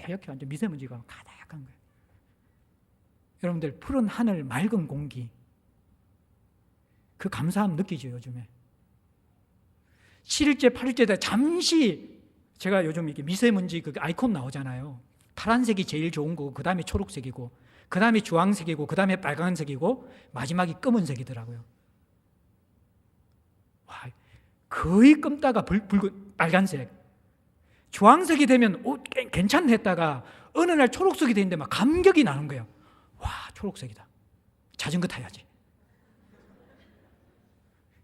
이렇게 완전 미세먼지가 가득한 거예요. 여러분들, 푸른 하늘, 맑은 공기, 그 감사함 느끼죠 요즘에? 7일째, 8일째 다 잠시, 제가 요즘 이렇게 미세먼지 그 아이콘 나오잖아요. 파란색이 제일 좋은 거고, 그 다음에 초록색이고, 그 다음에 주황색이고, 그 다음에 빨간색이고, 마지막이 검은색이더라고요. 와, 거의 검다가 빨간색. 주황색이 되면 괜찮네 했다가 어느 날 초록색이 되는데 막 감격이 나는 거예요. 와, 초록색이다. 자전거 타야지.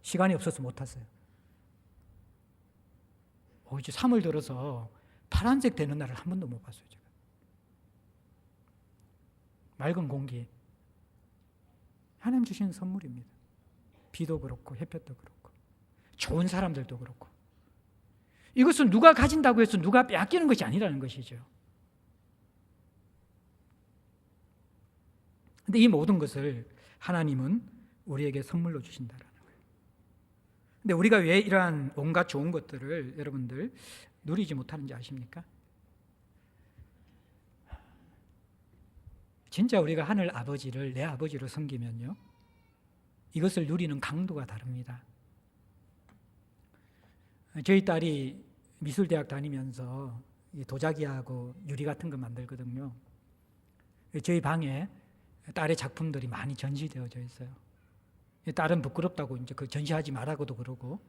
시간이 없어서 못 탔어요. 이제 3월 들어서 파란색 되는 날을 한 번도 못 봤어요, 제가. 맑은 공기, 하나님 주시는 선물입니다. 비도 그렇고 햇볕도 그렇고 좋은 사람들도 그렇고. 이것은 누가 가진다고 해서 누가 빼앗기는 것이 아니라는 것이죠. 근데 이 모든 것을 하나님은 우리에게 선물로 주신다라는 거예요. 근데 우리가 왜 이러한 온갖 좋은 것들을 여러분들 누리지 못하는지 아십니까? 진짜 우리가 하늘 아버지를 내 아버지로 섬기면요, 이것을 누리는 강도가 다릅니다. 저희 딸이 미술대학 다니면서 도자기하고 유리 같은 거 만들거든요. 저희 방에 딸의 작품들이 많이 전시되어져 있어요. 딸은 부끄럽다고 이제 그 전시하지 말라고도 그러고,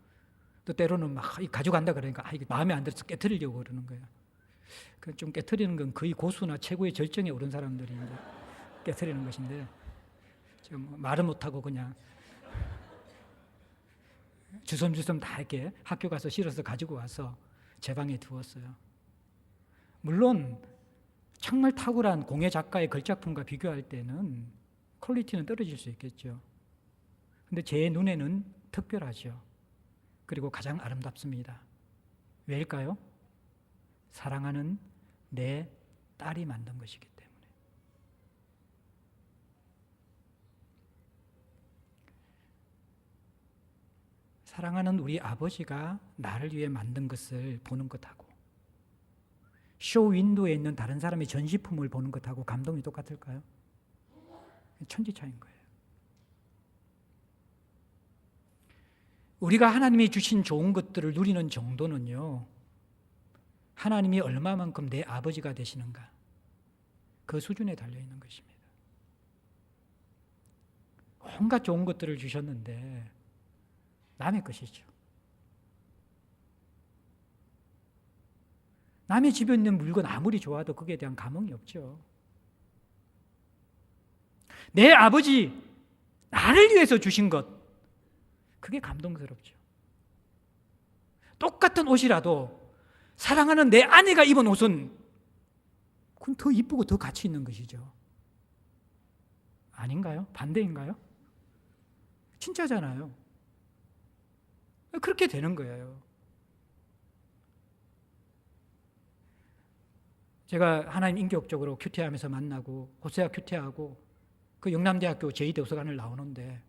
또 때로는 막 가져간다 그러니까 이게 마음에 안 들어서 깨트리려고 그러는 거예요. 좀 깨트리는 건 거의 고수나 최고의 절정에 오른 사람들이 이제 깨트리는 것인데, 지금 말은 못하고 그냥 주섬주섬 다 이렇게 학교 가서 실어서 가지고 와서 제 방에 두었어요. 물론 정말 탁월한 공예 작가의 걸작품과 비교할 때는 퀄리티는 떨어질 수 있겠죠. 근데 제 눈에는 특별하죠. 그리고 가장 아름답습니다. 왜일까요? 사랑하는 내 딸이 만든 것이기 때문에. 사랑하는 우리 아버지가 나를 위해 만든 것을 보는 것하고 쇼 윈도우에 있는 다른 사람의 전시품을 보는 것하고 감동이 똑같을까요? 천지 차이인 거예요. 우리가 하나님이 주신 좋은 것들을 누리는 정도는요, 하나님이 얼마만큼 내 아버지가 되시는가, 그 수준에 달려있는 것입니다. 온갖 좋은 것들을 주셨는데 남의 것이죠. 남의 집에 있는 물건 아무리 좋아도 거기에 대한 감흥이 없죠. 내 아버지, 나를 위해서 주신 것, 그게 감동스럽죠. 똑같은 옷이라도 사랑하는 내 아내가 입은 옷은 그건 더 이쁘고 더 가치 있는 것이죠. 아닌가요? 반대인가요? 진짜잖아요. 그렇게 되는 거예요. 제가 하나님 인격적으로 큐티하면서 만나고 호세아 큐티하고 그 영남대학교 제2도서관을 나오는데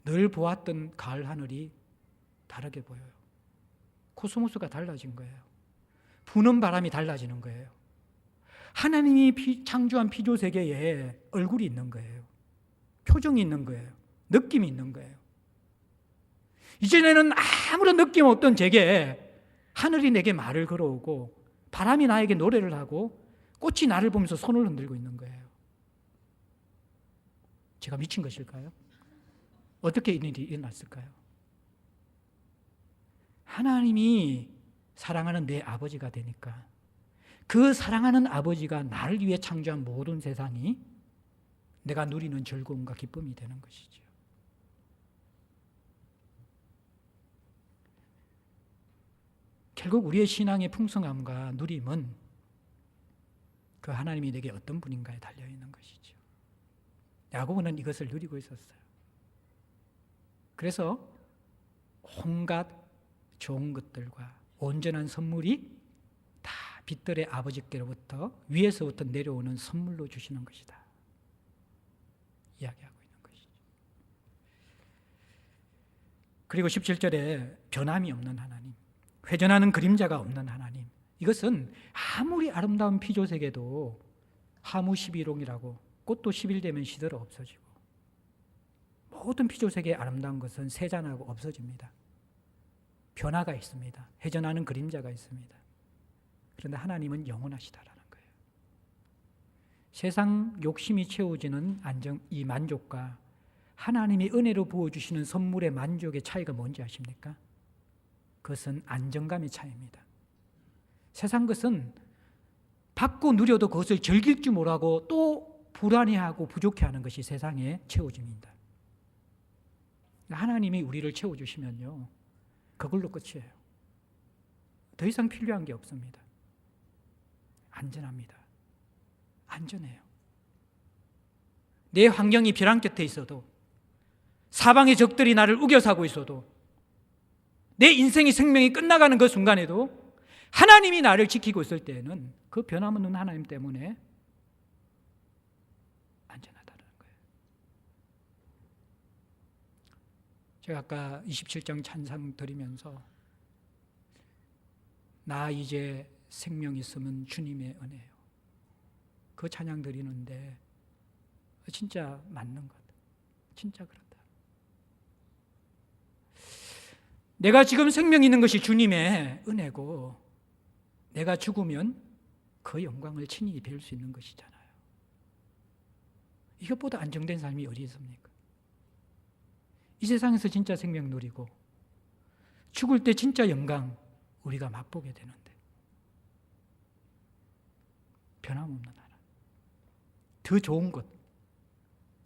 늘 보았던 가을 하늘이 다르게 보여요. 코스모스가 달라진 거예요. 부는 바람이 달라지는 거예요. 하나님이 창조한 피조세계에 얼굴이 있는 거예요. 표정이 있는 거예요. 느낌이 있는 거예요. 이전에는 아무런 느낌 없던 제게 하늘이 내게 말을 걸어오고 바람이 나에게 노래를 하고 꽃이 나를 보면서 손을 흔들고 있는 거예요. 제가 미친 것일까요? 어떻게 이런 일이 일어났을까요? 하나님이 사랑하는 내 아버지가 되니까 그 사랑하는 아버지가 나를 위해 창조한 모든 세상이 내가 누리는 즐거움과 기쁨이 되는 것이죠. 결국 우리의 신앙의 풍성함과 누림은 그 하나님이 내게 어떤 분인가에 달려있는 것이죠. 야고보는 이것을 누리고 있었어요. 그래서 온갖 좋은 것들과 온전한 선물이 다 빛들의 아버지께로부터 위에서부터 내려오는 선물로 주시는 것이다 이야기하고 있는 것이죠. 그리고 17절에 변함이 없는 하나님, 회전하는 그림자가 없는 하나님, 이것은 아무리 아름다운 피조세계도 하무 11홍이라고 꽃도 10일 되면 시들어 없어지고 모든 피조세계의 아름다운 것은 세잔하고 없어집니다. 변화가 있습니다. 회전하는 그림자가 있습니다. 그런데 하나님은 영원하시다라는 거예요. 세상 욕심이 채워지는 이 만족과 하나님이 은혜로 부어주시는 선물의 만족의 차이가 뭔지 아십니까? 그것은 안정감의 차이입니다. 세상 것은 받고 누려도 그것을 즐길 줄 모르고 또 불안해하고 부족해하는 것이 세상의 채워짐입니다. 하나님이 우리를 채워주시면요, 그걸로 끝이에요. 더 이상 필요한 게 없습니다. 안전합니다. 안전해요. 내 환경이 벼랑 끝에 있어도, 사방의 적들이 나를 우겨사고 있어도, 내 인생의 생명이 끝나가는 그 순간에도 하나님이 나를 지키고 있을 때에는 그 변함없는 하나님 때문에 안전하다는 거예요. 제가 아까 27장 찬상 드리면서 나 이제 생명 있으면 주님의 은혜요, 그 찬양 드리는데 진짜 맞는 것. 진짜 그렇다. 내가 지금 생명이 있는 것이 주님의 은혜고 내가 죽으면 그 영광을 친히 배울 수 있는 것이잖아요. 이것보다 안정된 삶이 어디 있습니까? 이 세상에서 진짜 생명 누리고 죽을 때 진짜 영광 우리가 맛보게 되는데 변함없는 하나. 더 좋은 것.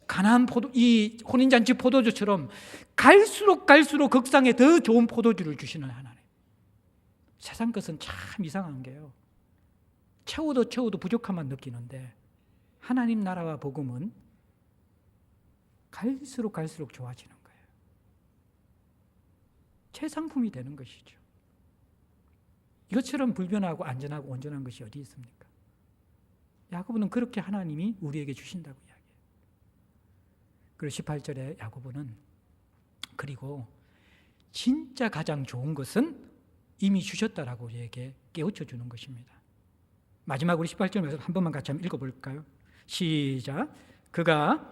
가나안 이 혼인잔치 포도주처럼 갈수록 극상에 더 좋은 포도주를 주시는 하나님. 세상 것은 참 이상한 게요. 채워도 부족함만 느끼는데 하나님 나라와 복음은 갈수록 좋아지는 거예요. 최상품이 되는 것이죠. 이것처럼 불변하고 안전하고 온전한 것이 어디 있습니까? 야고보는 그렇게 하나님이 우리에게 주신다고 이야기해요. 그리고 18절에 야고보는 그리고 진짜 가장 좋은 것은 이미 주셨다라고 우리에게 깨우쳐 주는 것입니다. 마지막 우리 18절에서 한 번만 같이 한번 읽어볼까요? 시작. 그가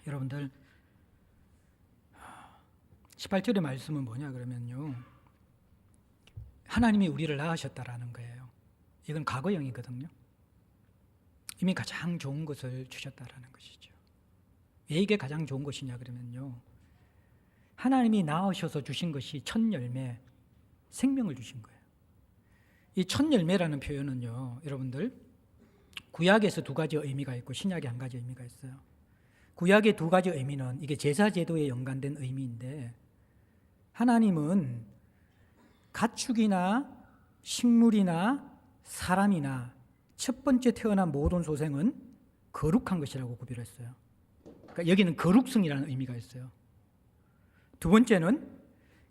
여러분들 18절의 말씀은 뭐냐 그러면요, 하나님이 우리를 낳으셨다라는 거예요. 이건 과거형이거든요. 이미 가장 좋은 것을 주셨다라는 것이죠. 왜 이게 가장 좋은 것이냐 그러면요, 하나님이 낳으셔서 주신 것이 첫 열매, 생명을 주신 거예요. 이 첫 열매라는 표현은요, 여러분들 구약에서 두 가지 의미가 있고 신약에 한 가지 의미가 있어요. 구약의 두 가지 의미는 이게 제사제도에 연관된 의미인데, 하나님은 가축이나 식물이나 사람이나 첫 번째 태어난 모든 소생은 거룩한 것이라고 구별했어요. 그러니까 여기는 거룩성이라는 의미가 있어요. 두 번째는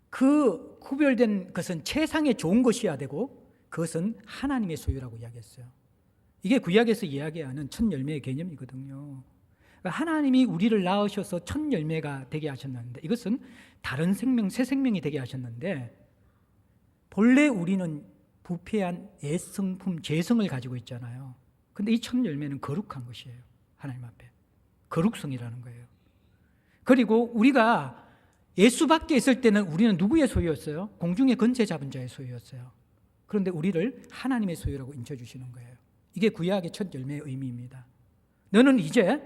그 구별된 것은 최상의 좋은 것이어야 되고 그것은 하나님의 소유라고 이야기했어요. 이게 구약에서 이야기하는 첫 열매의 개념이거든요. 하나님이 우리를 낳으셔서 첫 열매가 되게 하셨는데, 이것은 다른 생명, 새 생명이 되게 하셨는데, 본래 우리는 부패한 애성품, 죄성을 가지고 있잖아요. 근데 이 첫 열매는 거룩한 것이에요. 하나님 앞에 거룩성이라는 거예요. 그리고 우리가 예수 밖에 있을 때는 우리는 누구의 소유였어요? 공중의 권세 잡은 자의 소유였어요. 그런데 우리를 하나님의 소유라고 인쳐주시는 거예요. 이게 구약의 첫 열매의 의미입니다. 너는 이제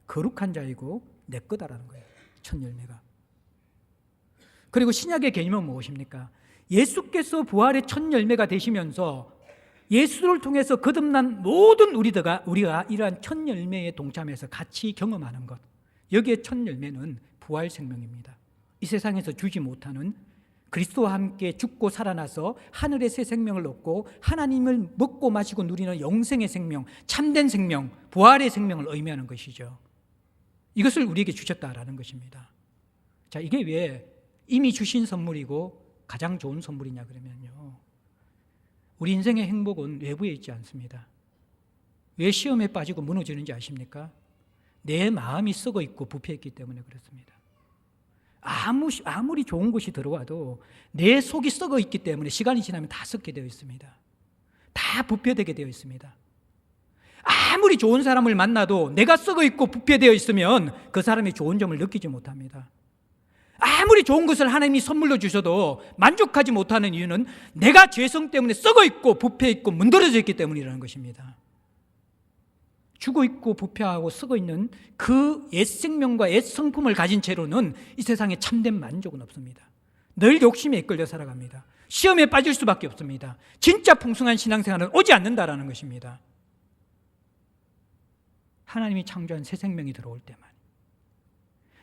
거룩한 자이고 내 거다라는 거예요. 첫 열매가. 그리고 신약의 개념은 무엇입니까? 예수께서 부활의 첫 열매가 되시면서 예수를 통해서 거듭난 모든 우리가 이러한 첫 열매에 동참해서 같이 경험하는 것. 여기에 첫 열매는 부활 생명입니다. 이 세상에서 주지 못하는 그리스도와 함께 죽고 살아나서 하늘의 새 생명을 얻고 하나님을 먹고 마시고 누리는 영생의 생명, 참된 생명, 부활의 생명을 의미하는 것이죠. 이것을 우리에게 주셨다라는 것입니다. 자, 이게 왜 이미 주신 선물이고 가장 좋은 선물이냐 그러면요, 우리 인생의 행복은 외부에 있지 않습니다. 왜 시험에 빠지고 무너지는지 아십니까? 내 마음이 썩어 있고 부패했기 때문에 그렇습니다. 아무리 좋은 것이 들어와도 내 속이 썩어 있기 때문에 시간이 지나면 다 썩게 되어 있습니다. 다 부패되게 되어 있습니다. 아무리 좋은 사람을 만나도 내가 썩어 있고 부패되어 있으면 그 사람의 좋은 점을 느끼지 못합니다. 아무리 좋은 것을 하나님이 선물로 주셔도 만족하지 못하는 이유는 내가 죄성 때문에 썩어 있고 부패 있고 문드러져 있기 때문이라는 것입니다. 죽어 있고 부패하고 썩어 있는 그 옛 생명과 옛 성품을 가진 채로는 이 세상에 참된 만족은 없습니다. 늘 욕심에 이끌려 살아갑니다. 시험에 빠질 수밖에 없습니다. 진짜 풍성한 신앙생활은 오지 않는다라는 것입니다. 하나님이 창조한 새 생명이 들어올 때만,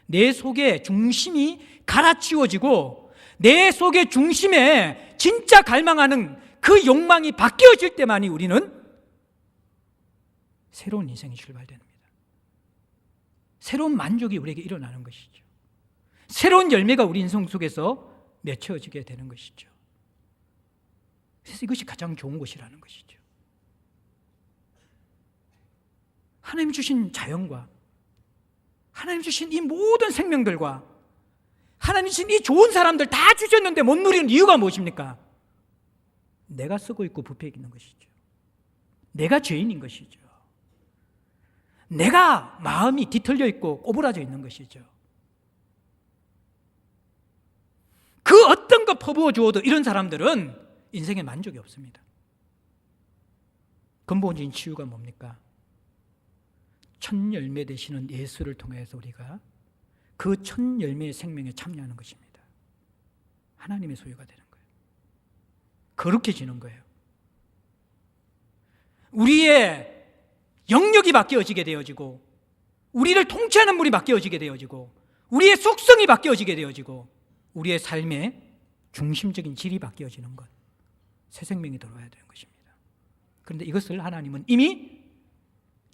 내 속에 중심이 갈아치워지고 내 속의 중심에 진짜 갈망하는 그 욕망이 바뀌어질 때만이 우리는 새로운 인생이 출발됩니다. 새로운 만족이 우리에게 일어나는 것이죠. 새로운 열매가 우리 인생 속에서 맺혀지게 되는 것이죠. 그래서 이것이 가장 좋은 것이라는 것이죠. 하나님 주신 자연과 하나님 주신 이 모든 생명들과 하나님 주신 이 좋은 사람들 다 주셨는데 못 누리는 이유가 무엇입니까? 내가 쓰고 있고 부패 있는 것이죠. 내가 죄인인 것이죠. 내가 마음이 뒤틀려 있고 꼬부라져 있는 것이죠. 그 어떤 거 퍼부어 주어도 이런 사람들은 인생에 만족이 없습니다. 근본적인 치유가 뭡니까? 첫 열매 되시는 예수를 통해서 우리가 그 첫 열매의 생명에 참여하는 것입니다. 하나님의 소유가 되는 거예요. 거룩해지는 거예요. 우리의 영역이 바뀌어지게 되어지고, 우리를 통치하는 분이 바뀌어지게 되어지고, 우리의 속성이 바뀌어지게 되어지고, 우리의 삶의 중심적인 질이 바뀌어지는 것, 새 생명이 들어와야 되는 것입니다. 그런데 이것을 하나님은 이미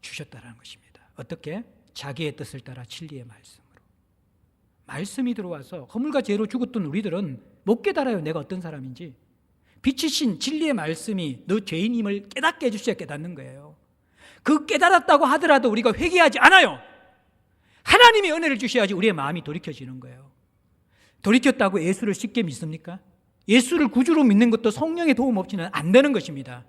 주셨다는 것입니다. 어떻게? 자기의 뜻을 따라 진리의 말씀으로. 말씀이 들어와서 허물과 죄로 죽었던 우리들은 못 깨달아요. 내가 어떤 사람인지. 빛이신 진리의 말씀이 너 죄인임을 깨닫게 해주셔야 깨닫는 거예요. 그 깨달았다고 하더라도 우리가 회개하지 않아요. 하나님이 은혜를 주셔야지 우리의 마음이 돌이켜지는 거예요. 돌이켰다고 예수를 쉽게 믿습니까? 예수를 구주로 믿는 것도 성령의 도움 없이는 안 되는 것입니다.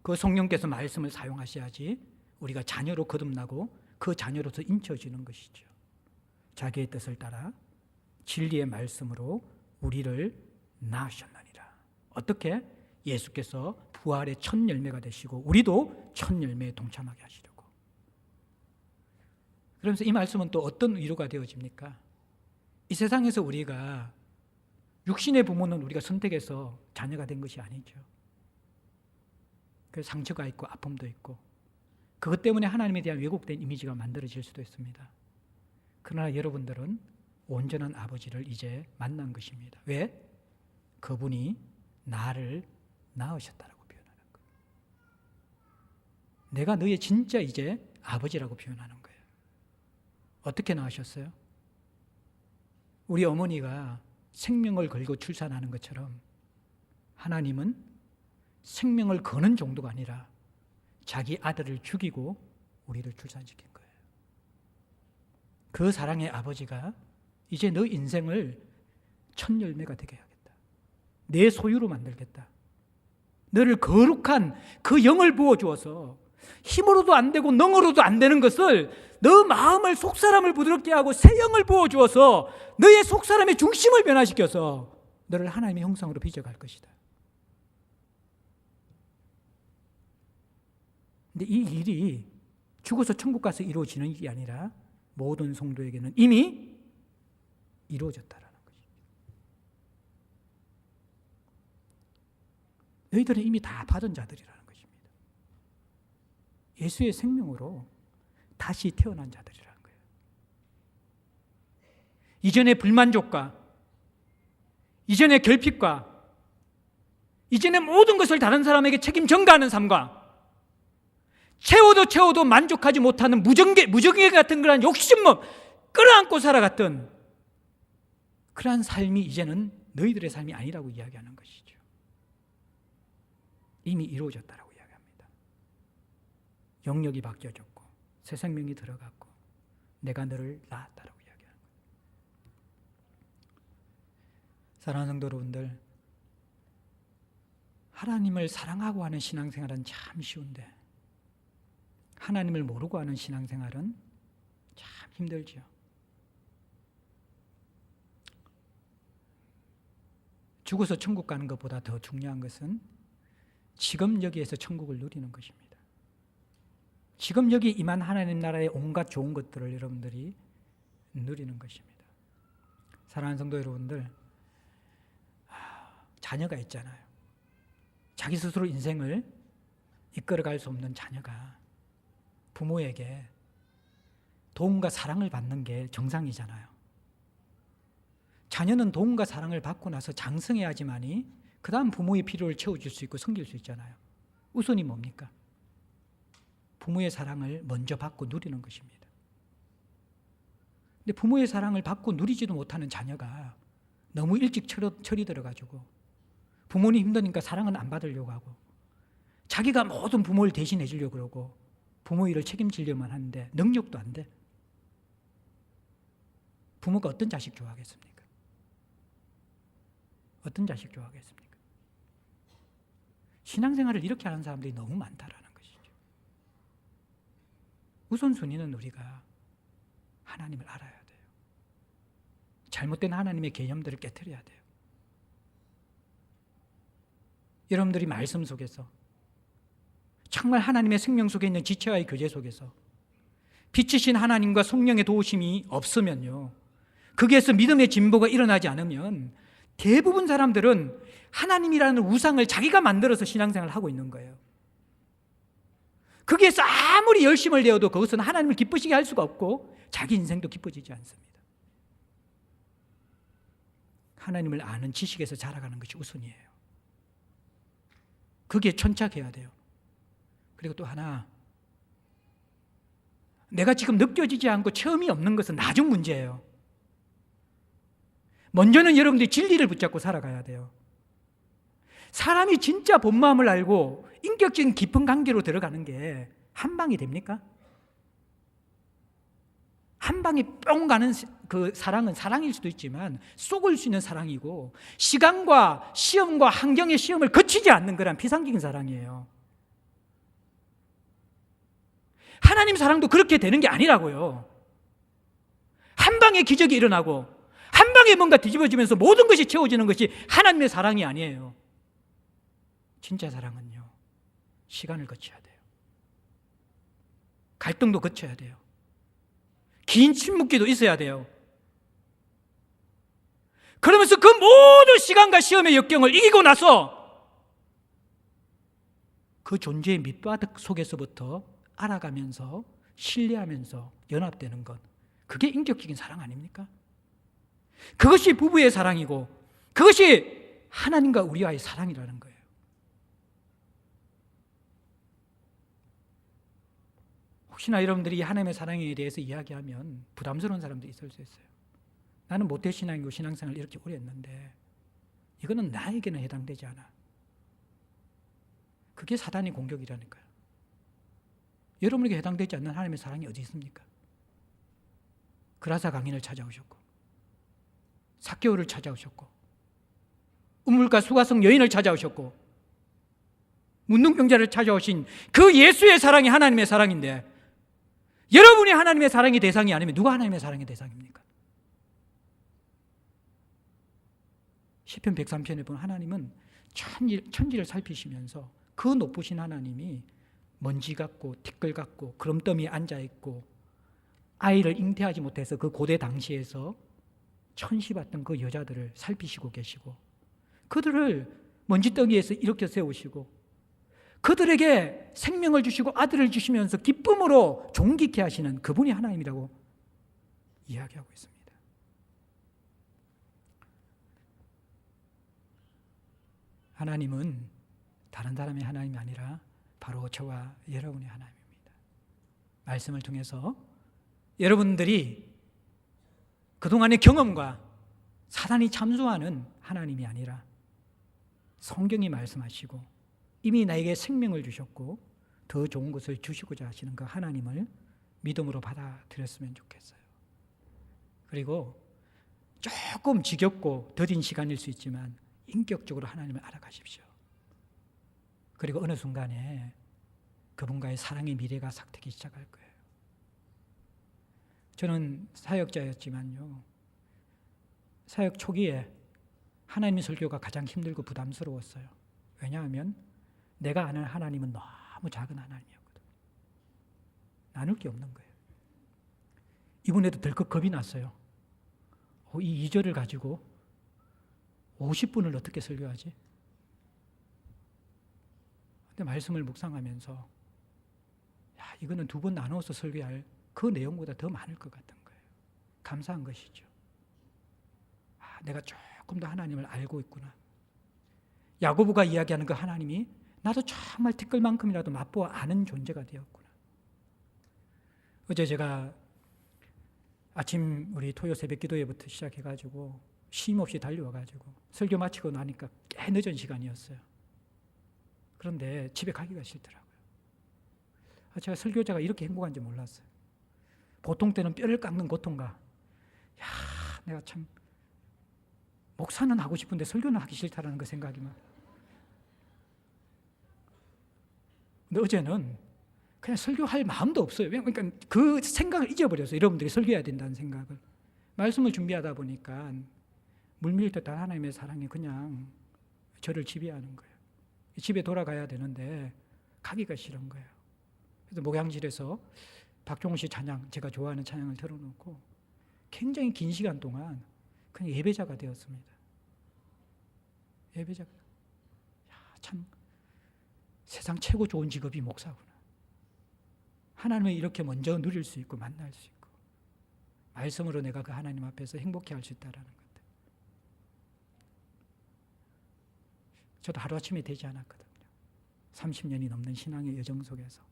그 성령께서 말씀을 사용하셔야지 우리가 자녀로 거듭나고 그 자녀로서 인쳐지는 것이죠. 자기의 뜻을 따라 진리의 말씀으로 우리를 낳으셨느니라. 어떻게? 예수께서 부활의 첫 열매가 되시고 우리도 첫 열매에 동참하게 하시려고. 그러면서 이 말씀은 또 어떤 위로가 되어집니까? 이 세상에서 우리가 육신의 부모는 우리가 선택해서 자녀가 된 것이 아니죠. 그 상처가 있고 아픔도 있고 그것 때문에 하나님에 대한 왜곡된 이미지가 만들어질 수도 있습니다. 그러나 여러분들은 온전한 아버지를 이제 만난 것입니다. 왜? 그분이 나를 낳으셨다라고 표현하는 거예요. 내가 너의 진짜 이제 아버지라고 표현하는 거예요. 어떻게 낳으셨어요? 우리 어머니가 생명을 걸고 출산하는 것처럼 하나님은 생명을 거는 정도가 아니라 자기 아들을 죽이고 우리를 출산시킨 거예요. 그 사랑의 아버지가 이제 너 인생을 첫 열매가 되게 하겠다. 내 소유로 만들겠다. 너를 거룩한 그 영을 부어주어서 힘으로도 안 되고 능으로도 안 되는 것을 너 마음을 속사람을 부드럽게 하고 새 영을 부어주어서 너의 속사람의 중심을 변화시켜서 너를 하나님의 형상으로 빚어갈 것이다. 근데 이 일이 죽어서 천국 가서 이루어지는 일이 아니라 모든 성도에게는 이미 이루어졌다라는 것입니다. 너희들은 이미 다 받은 자들이라는 것입니다. 예수의 생명으로 다시 태어난 자들이라는 거예요. 이전의 불만족과 이전의 결핍과 이전의 모든 것을 다른 사람에게 책임 전가하는 삶과 채워도 만족하지 못하는 무정계 같은 그런 욕심만 끌어안고 살아갔던 그러한 삶이 이제는 너희들의 삶이 아니라고 이야기하는 것이죠. 이미 이루어졌다라고 이야기합니다. 영역이 바뀌어졌고 새 생명이 들어갔고 내가 너를 낳았다라고 이야기하는 거예요. 사랑하는 성도 여러분들, 하나님을 사랑하고 하는 신앙생활은 참 쉬운데 하나님을 모르고 하는 신앙생활은 참 힘들죠. 죽어서 천국 가는 것보다 더 중요한 것은 지금 여기에서 천국을 누리는 것입니다. 지금 여기 임한 하나님 나라의 온갖 좋은 것들을 여러분들이 누리는 것입니다. 사랑하는 성도 여러분들, 자녀가 있잖아요. 자기 스스로 인생을 이끌어갈 수 없는 자녀가 부모에게 도움과 사랑을 받는 게 정상이잖아요. 자녀는 도움과 사랑을 받고 나서 장성해야지만이 그 다음 부모의 필요를 채워줄 수 있고 섬길 수 있잖아요. 우선이 뭡니까? 부모의 사랑을 먼저 받고 누리는 것입니다. 근데 부모의 사랑을 받고 누리지도 못하는 자녀가 너무 일찍 철이 들어가지고 부모님 힘드니까 사랑은 안 받으려고 하고 자기가 모든 부모를 대신해 주려고 그러고 부모 일을 책임지려만 하는데 능력도 안 돼. 부모가 어떤 자식 좋아하겠습니까? 어떤 자식 좋아하겠습니까? 신앙생활을 이렇게 하는 사람들이 너무 많다라는 것이죠. 우선순위는 우리가 하나님을 알아야 돼요. 잘못된 하나님의 개념들을 깨트려야 돼요. 여러분들이 말씀 속에서 정말 하나님의 생명 속에 있는 지체와의 교제 속에서 빛이신 하나님과 성령의 도우심이 없으면요, 거기에서 믿음의 진보가 일어나지 않으면 대부분 사람들은 하나님이라는 우상을 자기가 만들어서 신앙생활을 하고 있는 거예요. 거기에서 아무리 열심을 내어도 그것은 하나님을 기쁘시게 할 수가 없고 자기 인생도 기뻐지지 않습니다. 하나님을 아는 지식에서 자라가는 것이 우선이에요. 거기에 천착해야 돼요. 그리고 또 하나, 내가 지금 느껴지지 않고 체험이 없는 것은 나중 문제예요. 먼저는 여러분들이 진리를 붙잡고 살아가야 돼요. 사람이 진짜 본 마음을 알고 인격적인 깊은 관계로 들어가는 게 한 방이 됩니까? 한 방에 뿅 가는 그 사랑은 사랑일 수도 있지만 쏘글 수 있는 사랑이고, 시간과 시험과 환경의 시험을 거치지 않는 거란 피상적인 사랑이에요. 하나님 사랑도 그렇게 되는 게 아니라고요. 한 방에 기적이 일어나고 한 방에 뭔가 뒤집어지면서 모든 것이 채워지는 것이 하나님의 사랑이 아니에요. 진짜 사랑은요, 시간을 거쳐야 돼요. 갈등도 거쳐야 돼요. 긴 침묵기도 있어야 돼요. 그러면서 그 모든 시간과 시험의 역경을 이기고 나서 그 존재의 밑바닥 속에서부터 알아가면서 신뢰하면서 연합되는 것, 그게 인격적인 사랑 아닙니까? 그것이 부부의 사랑이고 그것이 하나님과 우리와의 사랑이라는 거예요. 혹시나 여러분들이 하나님의 사랑에 대해서 이야기하면 부담스러운 사람들이 있을 수 있어요. 나는 모태신앙이고 신앙생활을 이렇게 오래 했는데 이거는 나에게는 해당되지 않아. 그게 사단의 공격이라니까요. 여러분에게 해당되지 않는 하나님의 사랑이 어디 있습니까? 그라사 강인을 찾아오셨고, 삭개오를 찾아오셨고, 우물가 수가성 여인을 찾아오셨고, 문둥병자를 찾아오신 그 예수의 사랑이 하나님의 사랑인데, 여러분이 하나님의 사랑의 대상이 아니면 누가 하나님의 사랑의 대상입니까? 시편 103편에 보면 하나님은 천지를 살피시면서 그 높으신 하나님이 먼지 같고 티끌 같고 구름더미에 앉아있고 아이를 잉태하지 못해서 그 고대 당시에서 천시받던 그 여자들을 살피시고 계시고, 그들을 먼지덩이에서 일으켜 세우시고 그들에게 생명을 주시고 아들을 주시면서 기쁨으로 존귀케 하시는 그분이 하나님이라고 이야기하고 있습니다. 하나님은 다른 사람의 하나님이 아니라 바로 저와 여러분의 하나님입니다. 말씀을 통해서 여러분들이 그동안의 경험과 사단이 참소하는 하나님이 아니라 성경이 말씀하시고 이미 나에게 생명을 주셨고 더 좋은 것을 주시고자 하시는 그 하나님을 믿음으로 받아들였으면 좋겠어요. 그리고 조금 지겹고 더딘 시간일 수 있지만 인격적으로 하나님을 알아가십시오. 그리고 어느 순간에 그분과의 사랑의 미래가 삭트기 시작할 거예요. 저는 사역자였지만요, 사역 초기에 하나님의 설교가 가장 힘들고 부담스러웠어요. 왜냐하면 내가 아는 하나님은 너무 작은 하나님이었거든. 나눌 게 없는 거예요. 이번에도 덜컥 겁이 났어요. 이 2절을 가지고 50분을 어떻게 설교하지? 근데 말씀을 묵상하면서 이거는 2번 나누어서 설교할 그 내용보다 더 많을 것 같은 거예요. 감사한 것이죠. 내가 조금 더 하나님을 알고 있구나. 야고보가 이야기하는 그 하나님이 나도 정말 티끌만큼이라도 맛보아 아는 존재가 되었구나. 어제 제가 아침 우리 토요 새벽 기도회부터 시작해가지고 쉼 없이 달려와가지고 설교 마치고 나니까 꽤 늦은 시간이었어요. 그런데 집에 가기가 싫더라고요. 제가 설교자가 이렇게 행복한지 몰랐어요. 보통 때는 뼈를 깎는 고통과 내가 참 목사는 하고 싶은데 설교는 하기 싫다라는 그 생각이 막. 근데 어제는 그냥 설교할 마음도 없어요. 그러니까 그 생각을 잊어버렸어요. 여러분들이 설교해야 된다는 생각을. 말씀을 준비하다 보니까 물밀 듯한 하나님의 사랑이 그냥 저를 지배하는 거예요. 집에 돌아가야 되는데 가기가 싫은 거예요. 그래서 목양실에서 박종훈 씨 찬양, 제가 좋아하는 찬양을 틀어놓고 굉장히 긴 시간 동안 그냥 예배자가 되었습니다. 예배자가. 참 세상 최고 좋은 직업이 목사구나. 하나님을 이렇게 먼저 누릴 수 있고 만날 수 있고 말씀으로 내가 그 하나님 앞에서 행복해 할 수 있다는 것. 저도 하루아침에 되지 않았거든요. 30년이 넘는 신앙의 여정 속에서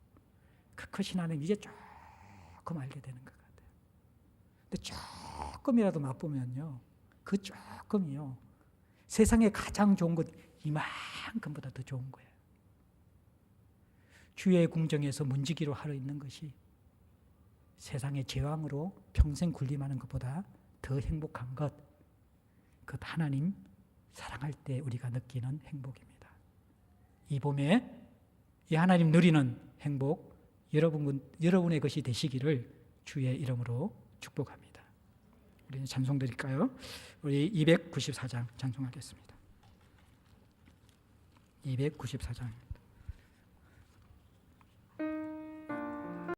그 크신 하나님 이제 조금 알게 되는 것 같아요. 근데 조금이라도 맛보면요, 그 조금이요 세상에 가장 좋은 것 이만큼보다 더 좋은 거예요. 주의 궁정에서 문지기로 하루 있는 것이 세상의 제왕으로 평생 군림하는 것보다 더 행복한 것, 그 하나님 사랑할 때 우리가 느끼는 행복입니다. 이 봄에 이 하나님 누리는 행복 여러분의 것이 되시기를 주의 이름으로 축복합니다. 우리는 찬송 드릴까요? 우리 294장 찬송하겠습니다. 294장